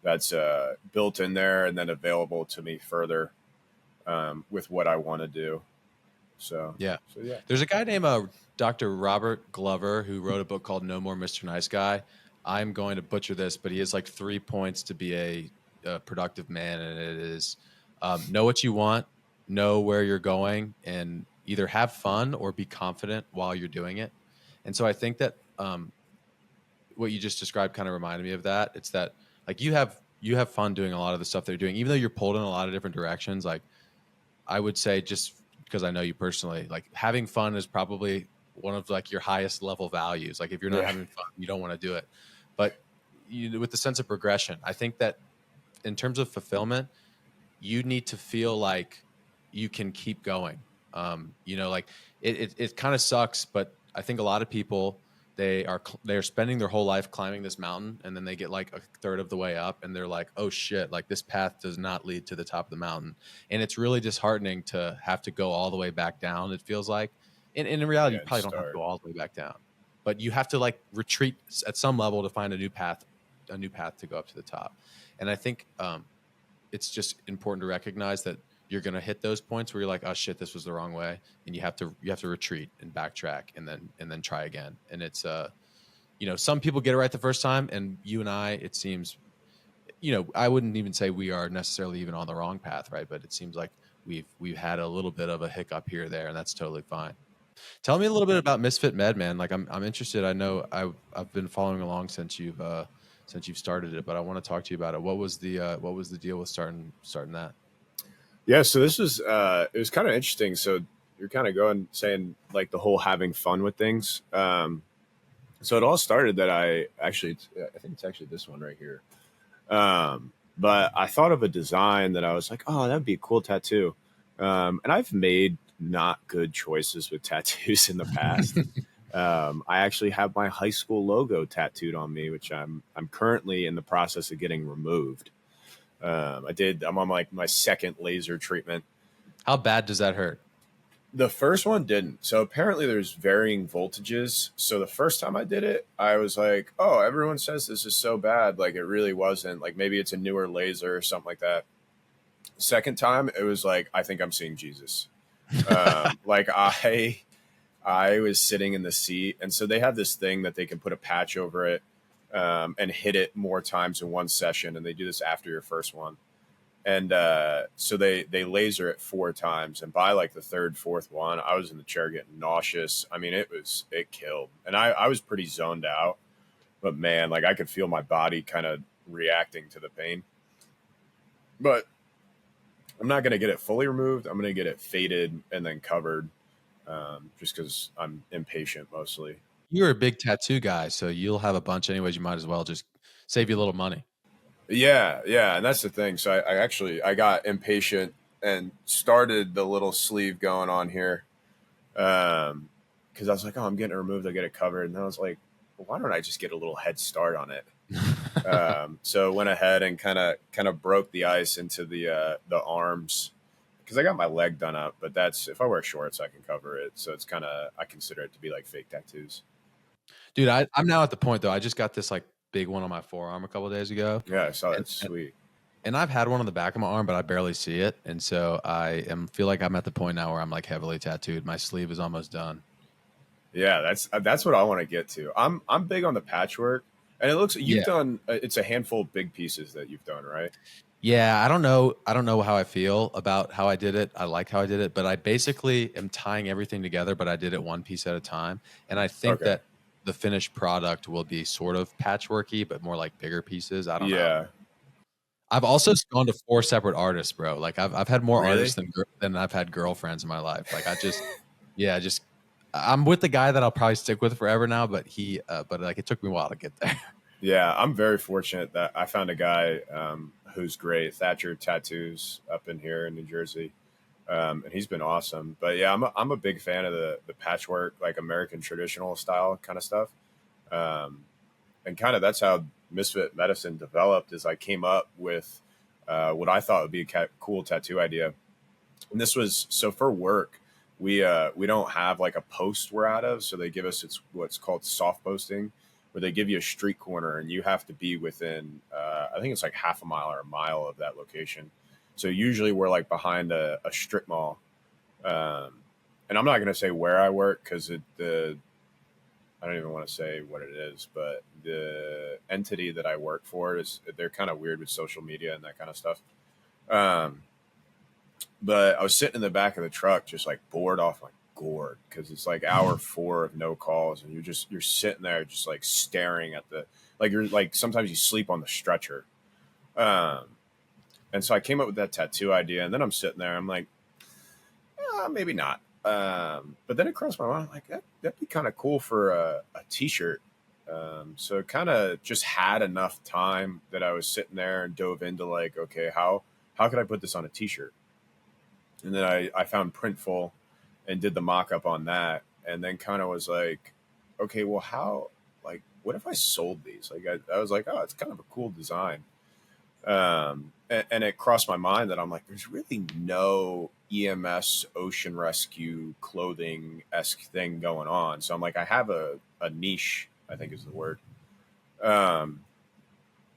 that's built in there and then available to me further with what I want to do. So Yeah. yeah. There's a guy named Dr. Robert Glover who wrote a book called No More Mr. Nice Guy. I'm going to butcher this, but he has like 3 points to be a productive man. And it is know what you want, know where you're going, and either have fun or be confident while you're doing it. And so I think that what you just described kind of reminded me of that. It's that like you have fun doing a lot of the stuff that you're doing, even though you're pulled in a lot of different directions. Like I would say, just because I know you personally, like having fun is probably one of like your highest level values. Like if you're not having fun, you don't want to do it. But with the sense of progression, I think that in terms of fulfillment, you need to feel like you can keep going. You know, like it kind of sucks, but I think a lot of people, they're spending their whole life climbing this mountain, and then they get like a third of the way up and they're like, oh shit, like this path does not lead to the top of the mountain. And it's really disheartening to have to go all the way back down, it feels like. And in reality, you probably don't have to go all the way back down, but you have to like retreat at some level to find a new path to go up to the top. And I think it's just important to recognize that you're going to hit those points where you're like, oh shit, this was the wrong way. And you have to retreat and backtrack and then try again. And it's, some people get it right the first time, and you and I, it seems, I wouldn't even say we are necessarily even on the wrong path. Right. But it seems like we've had a little bit of a hiccup here or there, and that's totally fine. Tell me a little bit about Misfit Med, man. Like I'm interested. I know I've been following along since you've started it, but I want to talk to you about it. What was the deal with starting that? Yeah, so this was it was kind of interesting. So you're kind of saying like the whole having fun with things. So it all started that I think it's actually this one right here. But I thought of a design that I was like, oh, that'd be a cool tattoo. And I've made not good choices with tattoos in the past. I actually have my high school logo tattooed on me, which I'm currently in the process of getting removed. I'm on like my second laser treatment. How bad does that hurt? The first one didn't. So apparently there's varying voltages. So the first time I did it, I was like, oh, everyone says this is so bad. Like it really wasn't. Like maybe it's a newer laser or something like that. Second time, it was like, I think I'm seeing Jesus. Like I was sitting in the seat. And so they have this thing that they can put a patch over it and hit it more times in one session. And they do this after your first one. And so they laser it 4 times, and by like the third, fourth one, I was in the chair getting nauseous. I mean, it killed, and I was pretty zoned out. But man, like I could feel my body kind of reacting to the pain. But I'm not gonna get it fully removed. I'm gonna get it faded and then covered, just because I'm impatient mostly. You're a big tattoo guy, so you'll have a bunch anyways. You might as well just save you a little money. Yeah, and that's the thing. So I got impatient and started the little sleeve going on here, because I was like, oh, I'm getting it removed, I'll get it covered, and then I was like, well, why don't I just get a little head start on it? So went ahead and kind of broke the ice into the arms, because I got my leg done up, but that's if I wear shorts I can cover it. So it's I consider it to be like fake tattoos. Dude, I'm now at the point though. I just got this like big one on my forearm a couple of days ago. Yeah, I saw that. Sweet. And I've had one on the back of my arm, but I barely see it. And so feel like I'm at the point now where I'm like heavily tattooed. My sleeve is almost done. Yeah, that's what I want to get to. I'm big on the patchwork, and it looks you've done. It's a handful of big pieces that you've done, right? Yeah, I don't know how I feel about how I did it. I like how I did it, but I basically am tying everything together. But I did it one piece at a time, and I think that the finished product will be sort of patchworky, but more like bigger pieces. I don't know. I've also gone to 4 separate artists, bro. Like I've had more artists than I've had girlfriends in my life. Like I'm with the guy that I'll probably stick with forever now, but but like it took me a while to get there. Yeah, I'm very fortunate that I found a guy who's great, Thatcher Tattoos, up in here in New Jersey. And he's been awesome. But yeah, I'm a big fan of the patchwork, like American traditional style kind of stuff. And kind of that's how Misfit Medicine developed. Is I came up with what I thought would be a cool tattoo idea. And this was so for work. We don't have like a post we're out of, so they give us what's called soft posting, where they give you a street corner and you have to be within I think it's like half a mile or a mile of that location. So usually we're like behind a strip mall, and I'm not going to say where I work because I don't even want to say what it is, but the entity that I work for they're kind of weird with social media and that kind of stuff. But I was sitting in the back of the truck, just like bored off my gourd, because it's like hour 4 of no calls, and you're sitting there just like staring at you're like sometimes you sleep on the stretcher. And so I came up with that tattoo idea, and then I'm sitting there, I'm like, maybe not. But then it crossed my mind, like that'd be kind of cool for a t-shirt. So it kind of just had enough time that I was sitting there and dove into like, okay, how could I put this on a t-shirt? And then I found Printful and did the mock-up on that, and then kind of was like, okay, well, what if I sold these? Like I was like, oh, it's kind of a cool design. And it crossed my mind that I'm like, there's really no EMS Ocean Rescue clothing-esque thing going on. So I'm like, I have a niche, I think is the word.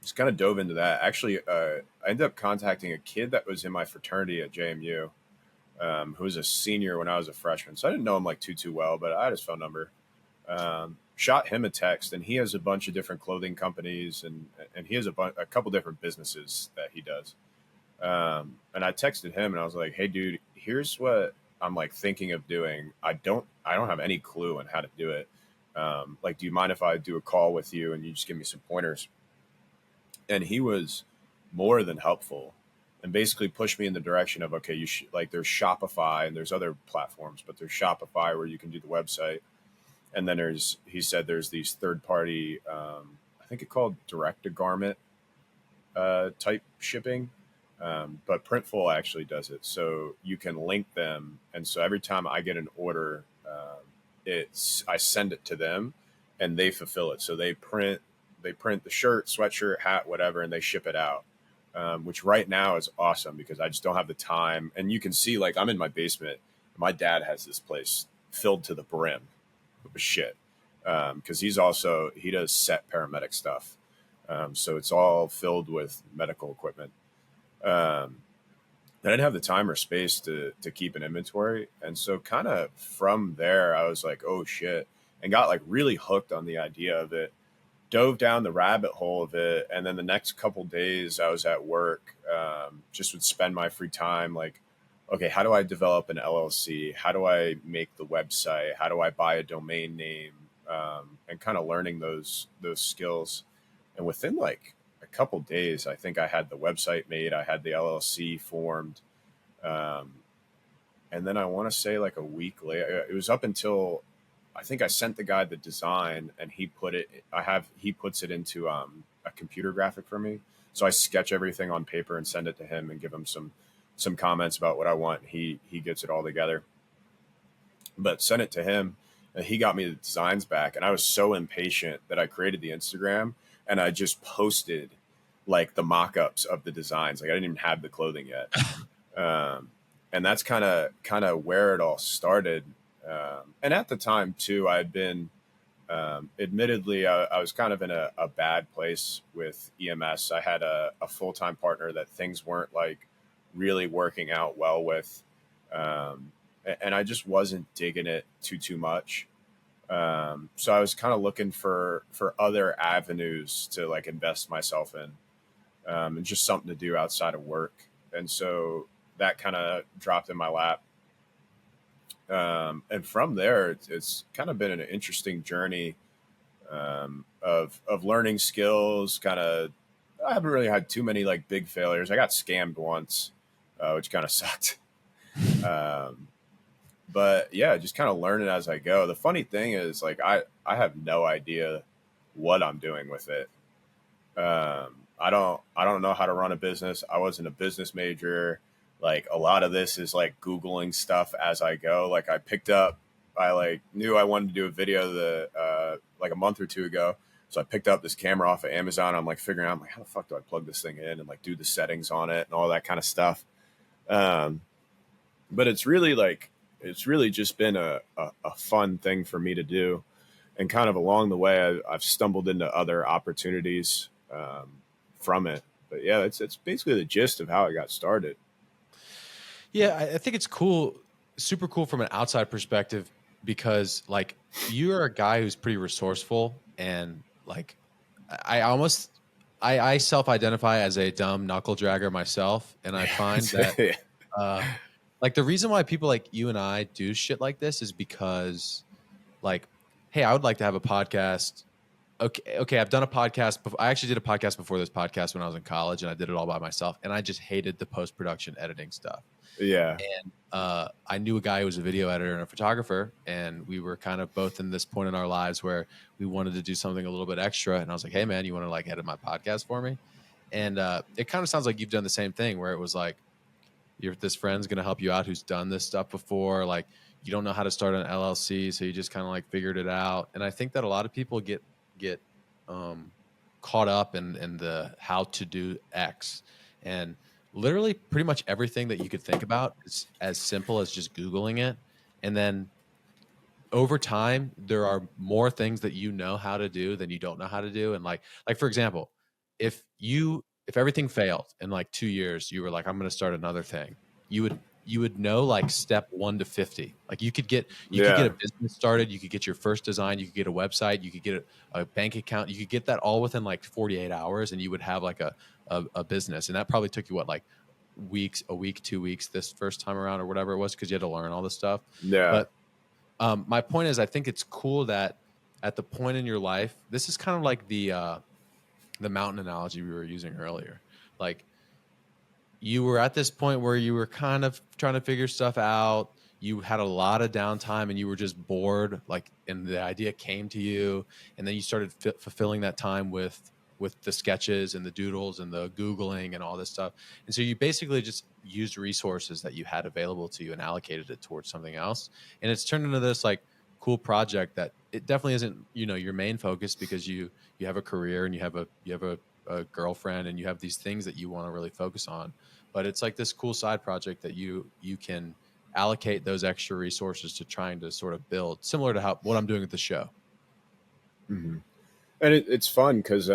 just kind of dove into that. Actually, I ended up contacting a kid that was in my fraternity at JMU, who was a senior when I was a freshman. So I didn't know him like too well, but I had his phone number. Shot him a text, and he has a bunch of different clothing companies, and he has a couple different businesses that he does. And I texted him, and I was like, "Hey, dude, here's what I'm like thinking of doing. I don't have any clue on how to do it. Like, do you mind if I do a call with you and you just give me some pointers?" And he was more than helpful, and basically pushed me in the direction of, okay, you should, like, there's Shopify and there's other platforms, but there's Shopify where you can do the website. And then he said there's these third party, I think it called direct to garment type shipping. But Printful actually does it. So you can link them. And so every time I get an order, I send it to them and they fulfill it. So they print the shirt, sweatshirt, hat, whatever, and they ship it out. Which right now is awesome because I just don't have the time. And you can see, like, I'm in my basement. My dad has this place filled to the brim with shit. Because he does set paramedic stuff. So it's all filled with medical equipment. I didn't have the time or space to keep an inventory. And so kind of from there, I was like, oh shit, and got like really hooked on the idea of it, dove down the rabbit hole of it. And then the next couple days I was at work, just would spend my free time like, okay, how do I develop an LLC? How do I make the website? How do I buy a domain name? And kind of learning those skills. And within like a couple days, I think I had the website made. I had the LLC formed. And then I want to say like a week later, it was up until I think I sent the guy the design, and he puts it into a computer graphic for me. So I sketch everything on paper and send it to him and give him some comments about what I want. He gets it all together, but sent it to him, and he got me the designs back. And I was so impatient that I created the Instagram and I just posted like the mock-ups of the designs. Like I didn't even have the clothing yet. And that's kind of where it all started. And at the time too, I had been, admittedly, I was kind of in a bad place with EMS. I had a full-time partner that things weren't like really working out well with. And I just wasn't digging it too much. So I was kind of looking for other avenues to like invest myself in, and just something to do outside of work. And so that kind of dropped in my lap. And from there, it's kind of been an interesting journey, of learning skills. I haven't really had too many like big failures. I got scammed once, which kind of sucked. But yeah, just kind of learning as I go. The funny thing is, like, I have no idea what I'm doing with it. I don't know how to run a business. I wasn't a business major. Like a lot of this is like Googling stuff as I go. Like I like knew I wanted to do a video like a month or two ago. So I picked up this camera off of Amazon. I'm like figuring out, I'm like, how the fuck do I plug this thing in and like do the settings on it and all that kind of stuff. But it's really just been a fun thing for me to do. And kind of along the way, I've stumbled into other opportunities from it. But yeah, it's basically the gist of how I got started. Yeah, I think it's cool, super cool from an outside perspective, because like you are a guy who's pretty resourceful, and like I self-identify as a dumb knuckle dragger myself, and I find that like the reason why people like you and I do shit like this is because like, hey, I would like to have a podcast. Okay, I've done a podcast before. I actually did a podcast before this podcast when I was in college, and I did it all by myself, and I just hated the post-production editing stuff. Yeah. And I knew a guy who was a video editor and a photographer, and we were kind of both in this point in our lives where we wanted to do something a little bit extra. And I was like, hey man, you want to like edit my podcast for me? And it kind of sounds like you've done the same thing, where it was like, this friend's going to help you out who's done this stuff before. Like you don't know how to start an LLC, so you just kind of like figured it out. And I think that a lot of people get caught up in the how to do X, and literally pretty much everything that you could think about is as simple as just Googling it. And then over time, there are more things that you know how to do than you don't know how to do. And like for example, if everything failed in like 2 years, you were like, I'm going to start another thing. You would know like step 1 to 50. Like you could get Yeah. a business started. You could get your first design. You could get a website. You could get a bank account. You could get that all within like 48 hours, and you would have like a business. And that probably took you what, like a week, 2 weeks this first time around or whatever it was, because you had to learn all this stuff. Yeah. But my point is, I think it's cool that at the point in your life, this is kind of like the mountain analogy we were using earlier. Like you were at this point where you were kind of trying to figure stuff out. You had a lot of downtime and you were just bored, like, and the idea came to you, and then you started fulfilling that time with the sketches and the doodles and the Googling and all this stuff. And so you basically just used resources that you had available to you and allocated it towards something else. And it's turned into this like cool project that it definitely isn't, your main focus, because you have a career and you have a girlfriend and you have these things that you want to really focus on. But it's like this cool side project that you can allocate those extra resources to trying to sort of build, similar to what I'm doing with the show. Mm-hmm. And it's fun because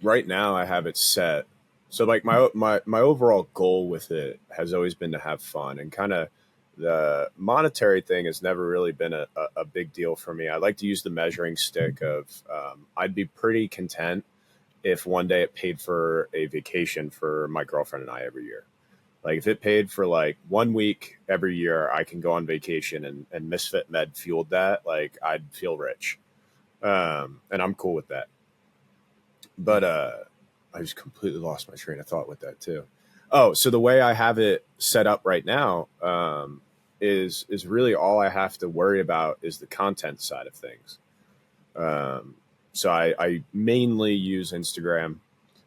right now I have it set. So like my overall goal with it has always been to have fun, and kind of the monetary thing has never really been a big deal for me. I like to use the measuring stick of I'd be pretty content if one day it paid for a vacation for my girlfriend and I every year. Like if it paid for like 1 week every year, I can go on vacation and Misfit Med fueled that, like I'd feel rich. And I'm cool with that. But I just completely lost my train of thought with that too. Oh, so the way I have it set up right now is really all I have to worry about is the content side of things. So I mainly use Instagram.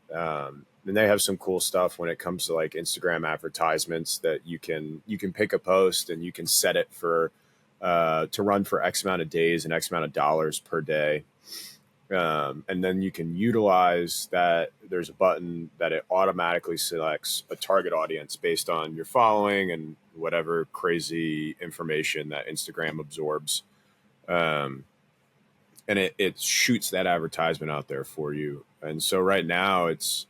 And they have some cool stuff when it comes to like Instagram advertisements that you can pick a post and you can set it for to run for X amount of days and X amount of dollars per day. And then you can utilize that. There's a button that it automatically selects a target audience based on your following and whatever crazy information that Instagram absorbs. And it shoots that advertisement out there for you. And so right now it's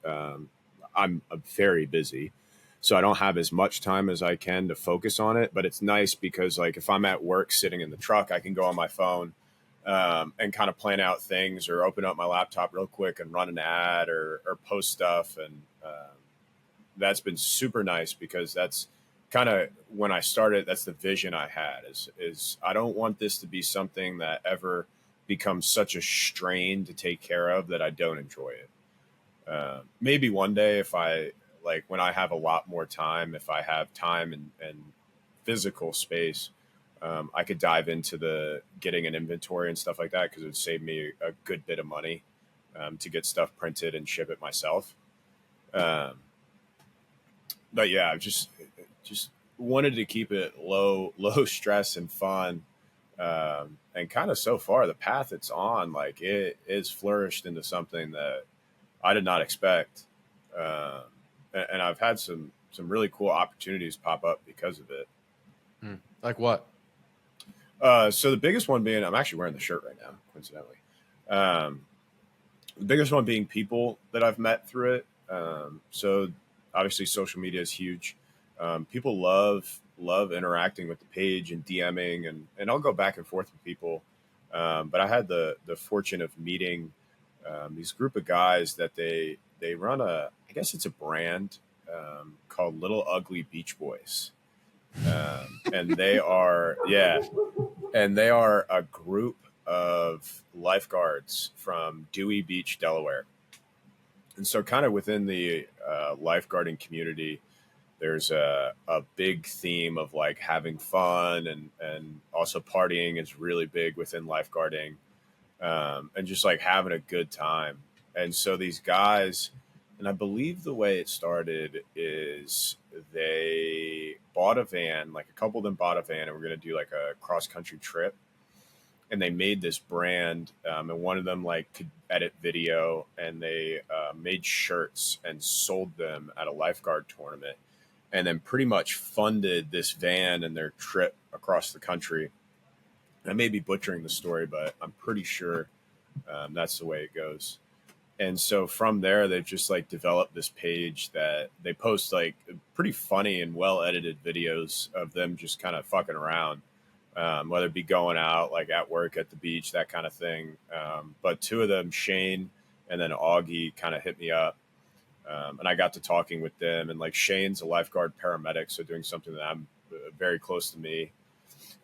I'm very busy, so I don't have as much time as I can to focus on it. But it's nice because like if I'm at work sitting in the truck, I can go on my phone and kind of plan out things, or open up my laptop real quick and run an ad or post stuff. And that's been super nice because that's kind of when I started, that's the vision I had is I don't want this to be something that ever becomes such a strain to take care of that I don't enjoy it. Maybe one day if I like when I have a lot more time, if I have time and physical space, I could dive into the getting an inventory and stuff like that, because it would save me a good bit of money to get stuff printed and ship it myself. But yeah, just wanted to keep it low stress and fun. And kind of so far the path it's on, like it is flourished into something that I did not expect. And I've had some really cool opportunities pop up because of it. Like what? So the biggest one being, I'm actually wearing the shirt right now, coincidentally. The biggest one being people that I've met through it. So obviously social media is huge. People love interacting with the page and DMing, and I'll go back and forth with people. But I had the fortune of meeting these group of guys that they run I guess it's a brand called Little Ugly Beach Boys. And they are a group of lifeguards from Dewey Beach, Delaware. And so kind of within the lifeguarding community, there's a big theme of like having fun, and also partying is really big within lifeguarding, and just like having a good time. And so these guys, and I believe the way it started is they bought a van, like a couple of them bought a van and we're going to do like a cross country trip. And they made this brand, and one of them like could edit video, and they made shirts and sold them at a lifeguard tournament, and then pretty much funded this van and their trip across the country. I may be butchering the story, but I'm pretty sure that's the way it goes. And so from there, they've just like developed this page that they post like pretty funny and well edited videos of them just kind of fucking around, whether it be going out like at work, at the beach, that kind of thing. But two of them, Shane and then Augie, kind of hit me up. And I got to talking with them, and like Shane's a lifeguard paramedic, so doing something that I'm very close to me.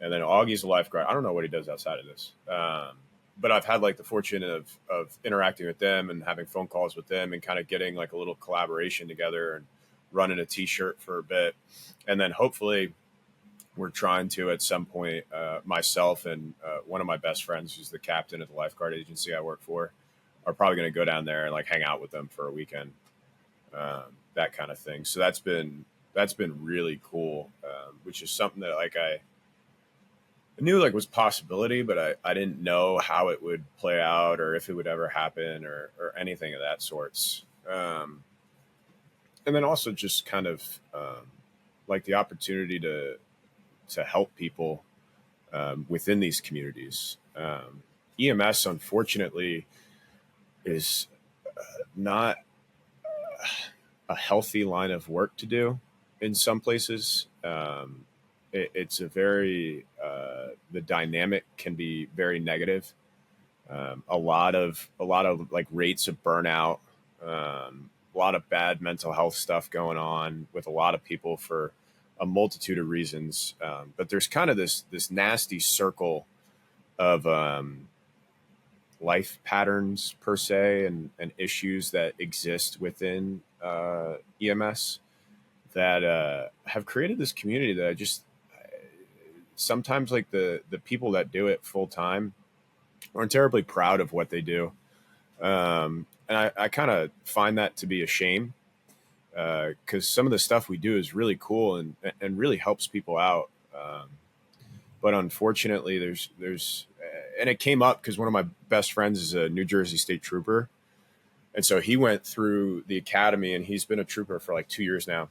And then Augie's a lifeguard. I don't know what he does outside of this. But I've had like the fortune of interacting with them and having phone calls with them and kind of getting like a little collaboration together and running a t-shirt for a bit. And then hopefully we're trying to, at some point, myself and one of my best friends, who's the captain of the lifeguard agency I work for, are probably going to go down there and like hang out with them for a weekend, that kind of thing. So that's been really cool, which is something that like I knew like was possibility, but I didn't know how it would play out or if it would ever happen or anything of that sorts. And then also just kind of like the opportunity to help people within these communities. EMS, unfortunately, is not a healthy line of work to do in some places. It's a very the dynamic can be very negative. A lot of like rates of burnout, a lot of bad mental health stuff going on with a lot of people for a multitude of reasons. But there's kind of this nasty circle of life patterns per se and issues that exist within EMS that have created this community that I just sometimes like the people that do it full time aren't terribly proud of what they do. And I kind of find that to be a shame because some of the stuff we do is really cool and really helps people out. But unfortunately, there's and it came up because one of my best friends is a New Jersey State Trooper. And so he went through the academy and he's been a trooper for like 2 years now.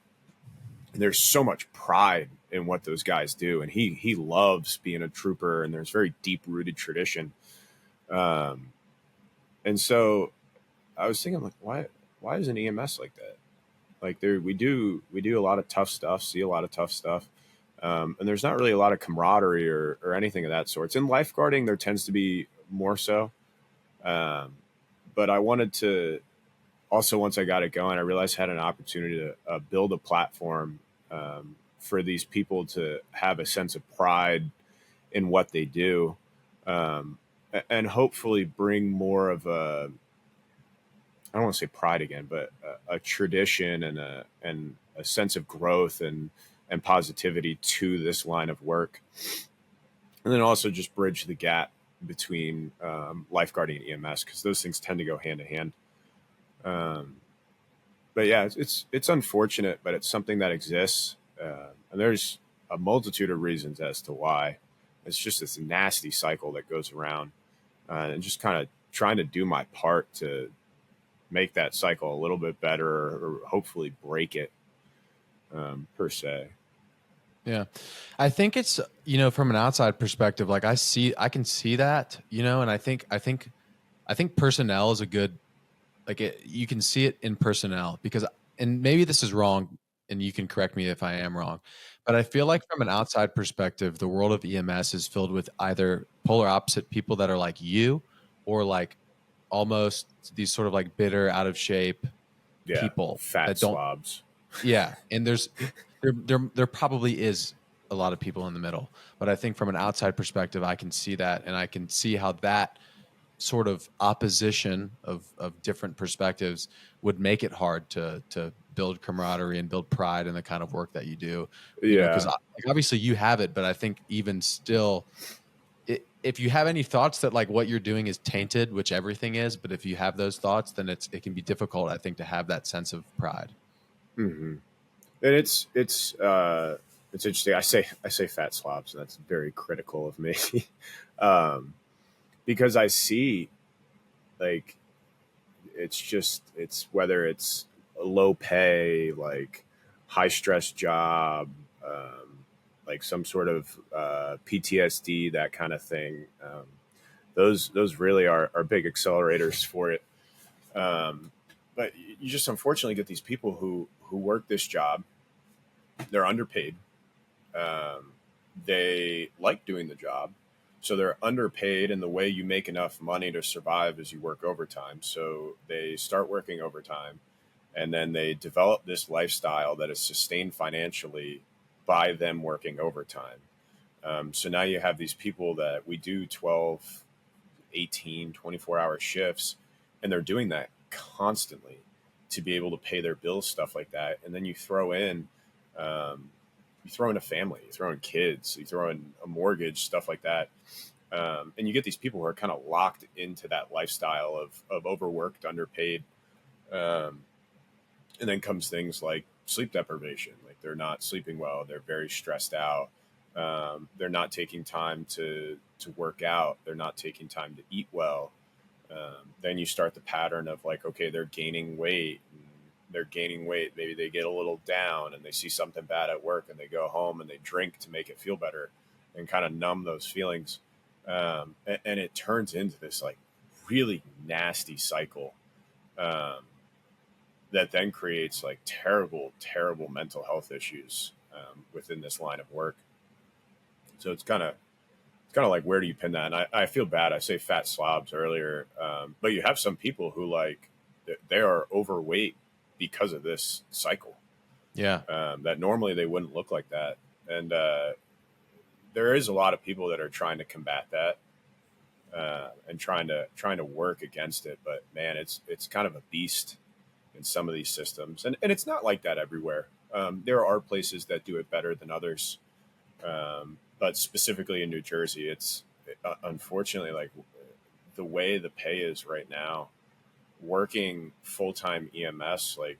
And there's so much pride in what those guys do. And he loves being a trooper, and there's very deep rooted tradition. And so I was thinking like, why is an EMS like that? Like we do a lot of tough stuff, see a lot of tough stuff. And there's not really a lot of camaraderie or anything of that sort. In lifeguarding, there tends to be more so. But I wanted to also, once I got it going, I realized I had an opportunity to build a platform for these people to have a sense of pride in what they do, and hopefully bring more of a, I don't want to say pride again, but a tradition and a sense of growth and positivity to this line of work. And then also just bridge the gap between lifeguarding and EMS, because those things tend to go hand in hand. But yeah, it's unfortunate, but it's something that exists. And there's a multitude of reasons as to why. It's just this nasty cycle that goes around, and just kind of trying to do my part to make that cycle a little bit better or hopefully break it, per se. Yeah. I think it's, from an outside perspective, like I can see that, and I think personnel is a good, you can see it in personnel because, and maybe this is wrong and you can correct me if I am wrong, but I feel like from an outside perspective, the world of EMS is filled with either polar opposite people that are like you, or like almost these sort of like bitter, out of shape people fat that don't, slobs. Yeah. And there probably is a lot of people in the middle, but I think from an outside perspective, I can see that, and I can see how that sort of opposition of different perspectives would make it hard to build camaraderie and build pride in the kind of work that you do. Because obviously you have it, but I think even still, if you have any thoughts that like what you're doing is tainted, which everything is, but if you have those thoughts, then it can be difficult, I think, to have that sense of pride. Mm-hmm. And it's interesting. I say fat slobs, and that's very critical of me, because I see like it's whether it's a low pay, like high stress job, like some sort of PTSD, that kind of thing. Those really are big accelerators for it. But you just unfortunately get these people who work this job. They're underpaid. Um, they like doing the job, so they're underpaid. And the way you make enough money to survive is you work overtime. So they start working overtime, and then they develop this lifestyle that is sustained financially by them working overtime. So now you have these people that we do 12, 18, 24-hour shifts, and they're doing that constantly to be able to pay their bills, stuff like that. And then um, you throw in a family, you throw in kids, you throw in a mortgage, stuff like that. And you get these people who are kind of locked into that lifestyle of overworked, underpaid. Um, and then comes things like sleep deprivation. Like they're not sleeping well. They're very stressed out. They're not taking time to work out. They're not taking time to eat well. Then you start the pattern of like, okay, they're gaining weight. They're gaining weight. Maybe they get a little down and they see something bad at work and they go home and they drink to make it feel better and kind of numb those feelings. And it turns into this like really nasty cycle. Um, that then creates like terrible, terrible mental health issues within this line of work. So it's kind of like, where do you pin that? And I feel bad. I say fat slobs earlier, but you have some people who like they are overweight because of this cycle. Yeah. That normally they wouldn't look like that, and there is a lot of people that are trying to combat that and trying to work against it. But man, it's kind of a beast in some of these systems, and it's not like that everywhere. There are places that do it better than others, but specifically in New Jersey, it's unfortunately like the way the pay is right now. Working full time EMS, like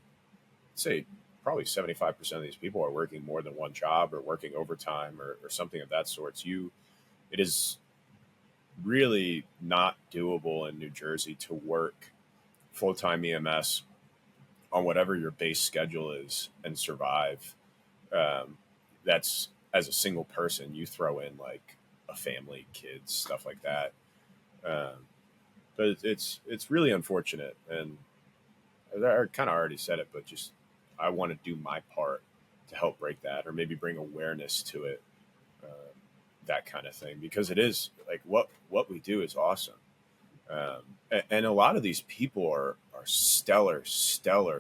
say probably 75% of these people are working more than one job or working overtime or something of that sort. It is really not doable in New Jersey to work full time EMS on whatever your base schedule is and survive. That's as a single person, you throw in like a family, kids, stuff like that. Um, but it's really unfortunate, and I kind of already said it, but just I want to do my part to help break that, or maybe bring awareness to it, that kind of thing, because it is like what we do is awesome. And a lot of these people are stellar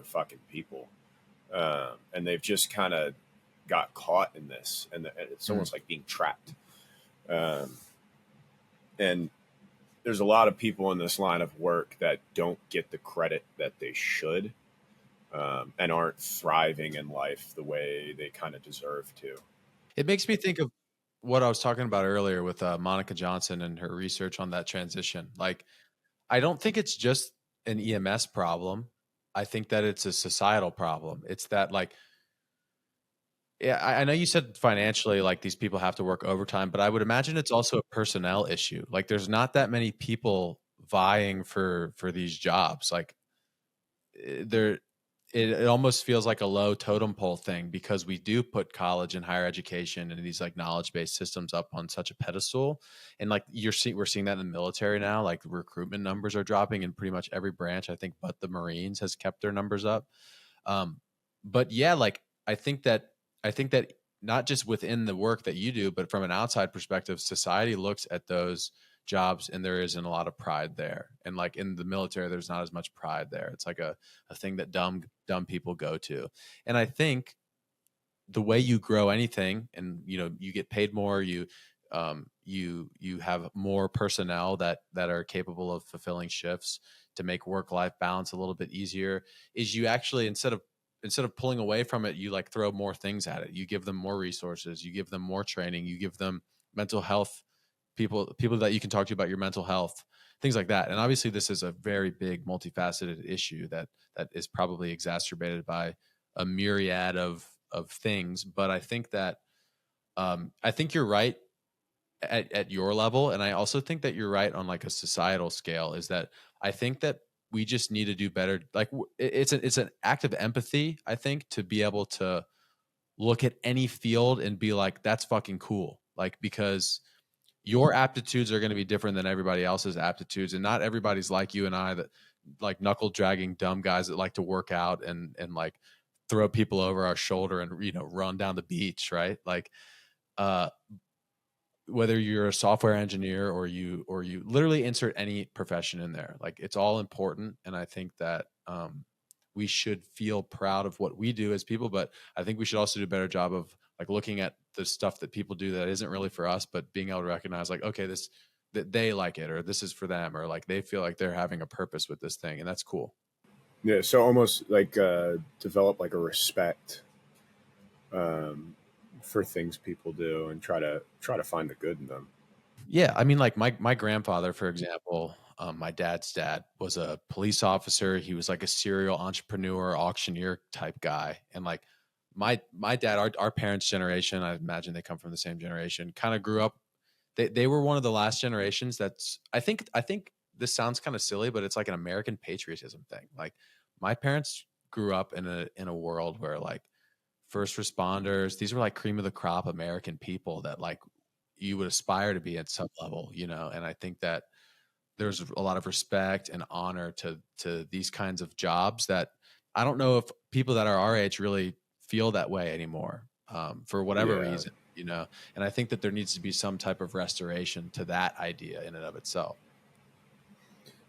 fucking people, and they've just kind of got caught in this, and it's almost like being trapped. Um, and there's a lot of people in this line of work that don't get the credit that they should, and aren't thriving in life the way they kind of deserve to. It makes me think of what I was talking about earlier with Monica Johnson and her research on that transition. Like, I don't think it's just an EMS problem. I think that it's a societal problem. It's that like, yeah, I know you said financially, like these people have to work overtime, but I would imagine it's also a personnel issue. Like, there's not that many people vying for these jobs. Like, there, it almost feels like a low totem pole thing because we do put college and higher education and these like knowledge based systems up on such a pedestal, and like we're seeing that in the military now. Like, the recruitment numbers are dropping in pretty much every branch, I think, but the Marines has kept their numbers up. Um, but yeah, like I think that not just within the work that you do, but from an outside perspective, society looks at those jobs and there isn't a lot of pride there. And like in the military, there's not as much pride there. It's like a thing that dumb people go to. And I think the way you grow anything, and you get paid more, you have more personnel that are capable of fulfilling shifts to make work life balance a little bit easier, is you actually, instead of pulling away from it, you like throw more things at it. You give them more resources, you give them more training, you give them mental health people that you can talk to about your mental health, things like that. And obviously this is a very big multifaceted issue that is probably exacerbated by a myriad of things. But I think that I think you're right at your level, and I also think that you're right on like a societal scale, is that I think that we just need to do better. Like, it's an act of empathy, I think, to be able to look at any field and be like, that's fucking cool. Like, because your aptitudes are going to be different than everybody else's aptitudes, and not everybody's like you and I, that like knuckle dragging dumb guys that like to work out and like throw people over our shoulder and, you know, run down the beach, right? Like, uh whether you're a software engineer or you literally insert any profession in there, like it's all important. And I think that we should feel proud of what we do as people, but I think we should also do a better job of like looking at the stuff that people do that isn't really for us, but being able to recognize like, okay, this, that they like it, or this is for them, or like they feel like they're having a purpose with this thing, and that's cool. Yeah, so almost like develop like a respect um, for things people do, and try to find the good in them. Yeah, I mean, like my grandfather, for example, my dad's dad was a police officer. He was like a serial entrepreneur, auctioneer type guy, and like my dad, our parents' generation, I imagine they come from the same generation, kind of grew up. They were one of the last generations that's I think this sounds kind of silly, but it's like an American patriotism thing. Like my parents grew up in a world where like first responders, these were like cream of the crop American people that like you would aspire to be at some level, you know. And I think that there's a lot of respect and honor to these kinds of jobs that I don't know if people that are our age really feel that way anymore, for whatever Yeah, reason, you know. And I think that there needs to be some type of restoration to that idea in and of itself.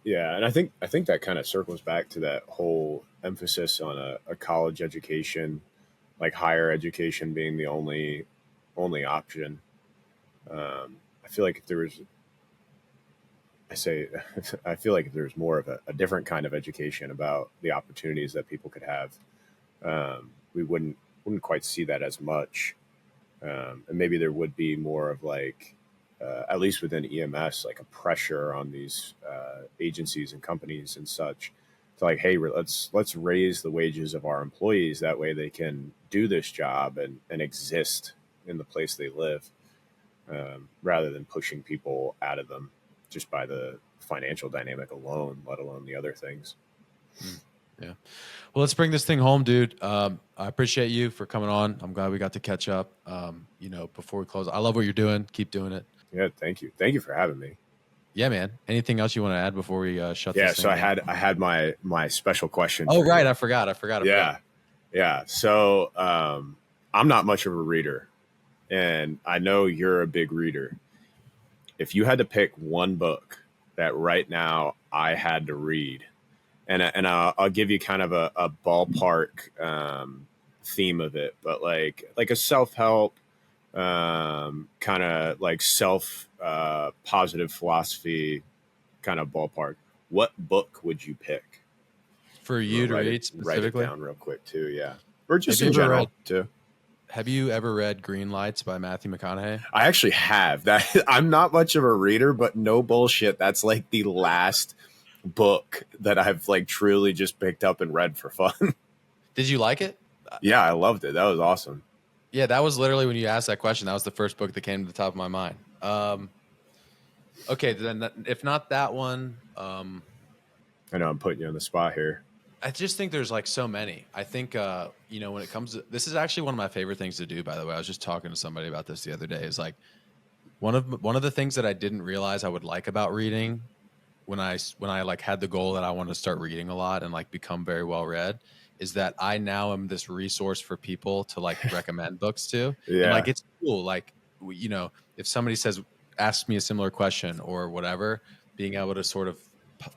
yeah, and I think that kind of circles back to that whole emphasis on a college education, like higher education being the only option. I feel like if there was, I say, I feel like if there's more of a different kind of education about the opportunities that people could have, we wouldn't quite see that as much, and maybe there would be more of like, at least within EMS, like a pressure on these agencies and companies and such to like, hey, let's raise the wages of our employees. That way they can do this job and exist in the place they live, rather than pushing people out of them just by the financial dynamic alone, let alone the other things. Mm, yeah. Well, let's bring this thing home, dude. I appreciate you for coming on. I'm glad we got to catch up. You know, before we close, I love what you're doing. Keep doing it. Yeah, thank you. Thank you for having me. Yeah, man. Anything else you want to add before we shut Yeah, this thing so down? I had my special question. Oh, for right. you. I forgot. Yeah, yeah. So I'm not much of a reader, and I know you're a big reader. If you had to pick one book that right now I had to read, and I'll give you kind of a ballpark theme of it, but like a self help, kind of like self positive philosophy kind of ballpark. What book would you pick? For I'm you gonna to read write it specifically. down real quick too. Yeah, or Have just you in ever read general too. Have you ever read Green Lights by Matthew McConaughey? I actually have that. I'm not much of a reader, but no bullshit. That's like the last book that I've like truly just picked up and read for fun. Did you like it? Yeah, I loved it. That was awesome. Yeah, that was literally when you asked that question. That was the first book that came to the top of my mind. Okay, then if not that one, I know I'm putting you on the spot here. I just think there's like so many. I think you know, when it comes to this is actually one of my favorite things to do, by the way. I was just talking to somebody about this the other day. Is like one of the things that I didn't realize I would like about reading when I like had the goal that I wanted to start reading a lot and like become very well read, is that I now am this resource for people to like recommend books to. And Yeah. like it's cool, like you know, if somebody says ask me a similar question or whatever, being able to sort of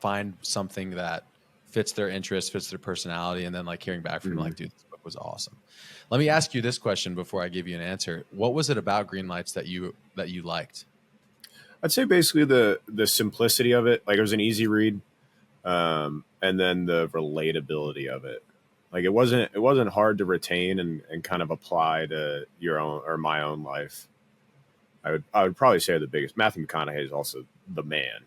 find something that fits their interest, fits their personality, and then like hearing back from them, Mhm. like, dude, this book was awesome. Let me ask you this question before I give you an answer. What was it about Green Lights that you liked? I'd say basically the simplicity of it. Like it was an easy read, and then the relatability of it. Like it wasn't hard to retain and kind of apply to your own or my own life. I would probably say the biggest. Matthew McConaughey is also the man.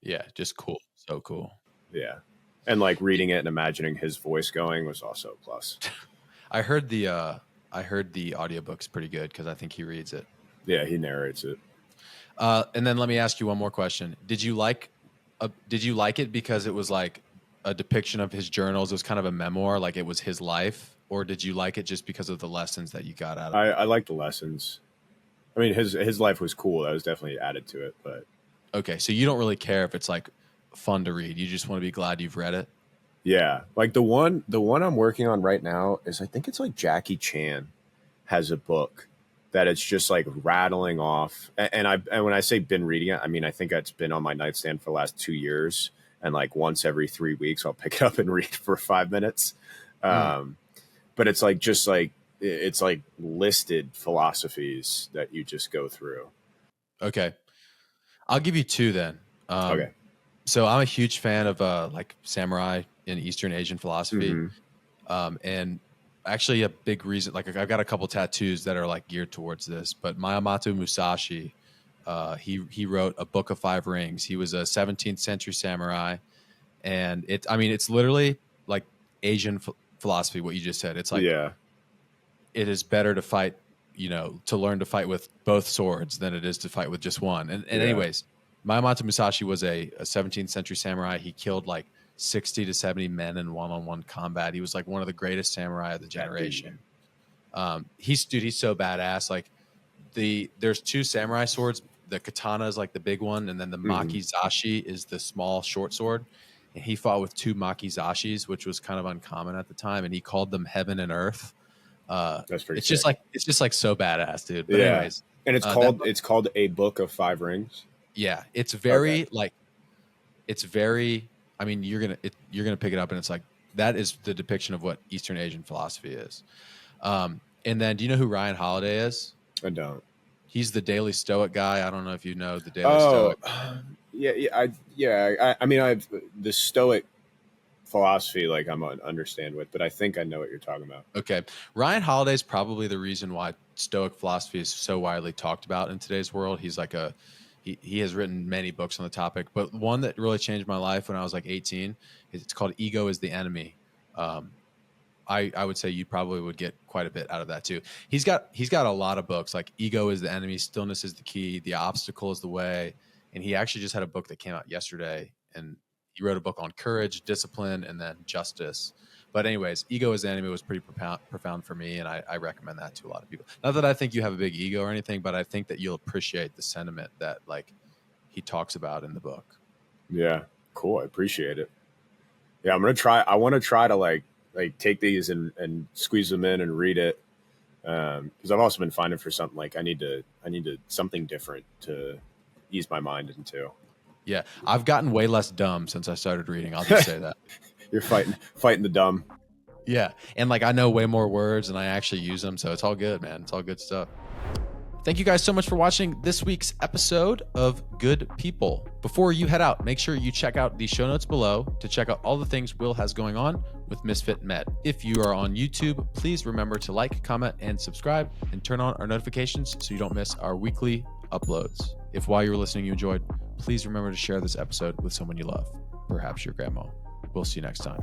Yeah, just cool. So cool. Yeah, and like reading it and imagining his voice going was also a plus. I heard the audiobook's pretty good because I think he reads it. Yeah, he narrates it. And then let me ask you one more question. Did you like it because it was like a depiction of his journals? It was kind of a memoir, like it was his life, or did you like it just because of the lessons that you got out of it? I like the lessons. I mean, his life was cool. That was definitely added to it. But Okay, so you don't really care if it's like fun to read. You just want to be glad you've read it. yeah, like the one I'm working on right now is, I think it's like Jackie Chan has a book that it's just like rattling off. And when I say been reading it, I mean, I think it's been on my nightstand for the last 2 years. And like once every 3 weeks, I'll pick it up and read for 5 minutes. But it's like, just like, it's like listed philosophies that you just go through. Okay, I'll give you two then. Okay. So I'm a huge fan of like samurai in Eastern Asian philosophy. And actually a big reason, like I've got a couple tattoos that are like geared towards this, but Miyamoto Musashi, he wrote a Book of Five Rings. He was a 17th century samurai, and it's literally like Asian philosophy. What you just said, it's like, Yeah. it is better to fight, to learn to fight with both swords than it is to fight with just one. And anyways, Miyamoto Musashi was a 17th century samurai. He killed like 60 to 70 men in one-on-one combat. He was like one of the greatest samurai of the generation. He's so badass. Like there's two samurai swords. The katana is like the big one, and then the makizashi is the small short sword. And he fought with two makizashis, which was kind of uncommon at the time, and he called them heaven and earth. That's pretty it's sick. just like so badass, dude. But anyways, and it's called A Book of Five Rings. Yeah, it's very it's very. I mean, you're gonna pick it up, and it's like, that is the depiction of what Eastern Asian philosophy is. And then, do you know who Ryan Holiday is? I don't. He's the Daily Stoic guy. I don't know if you know the Daily Stoic. I mean, I've the Stoic philosophy, like I'm understand with, but I think I know what you're talking about. Okay, Ryan Holiday is probably the reason why Stoic philosophy is so widely talked about in today's world. He's like he has written many books on the topic, but one that really changed my life when I was like 18, it's called Ego is the Enemy. I would say you probably would get quite a bit out of that too. He's got a lot of books, like Ego is the Enemy, Stillness is the Key, The Obstacle is the Way. And he actually just had a book that came out yesterday, and he wrote a book on courage, discipline, and then justice. But anyways, Ego is the Enemy was pretty profound for me, and I recommend that to a lot of people. Not that I think you have a big ego or anything, but I think that you'll appreciate the sentiment that like he talks about in the book. Yeah, cool. I appreciate it. Yeah, I'm gonna try. I want to try to like take these and squeeze them in and read it, because I've also been finding for something like I need to something different to ease my mind into. Yeah, I've gotten way less dumb since I started reading. I'll just say that. You're fighting the dumb. Yeah, and like I know way more words and I actually use them, so it's all good, man. It's all good stuff. Thank you guys so much for watching this week's episode of Good People. Before you head out, make sure you check out the show notes below to check out all the things Will has going on with Misfit Med. If you are on YouTube, please remember to like, comment, and subscribe, and turn on our notifications so you don't miss our weekly uploads. If while you were listening you enjoyed, please remember to share this episode with someone you love, perhaps your grandma. We'll see you next time.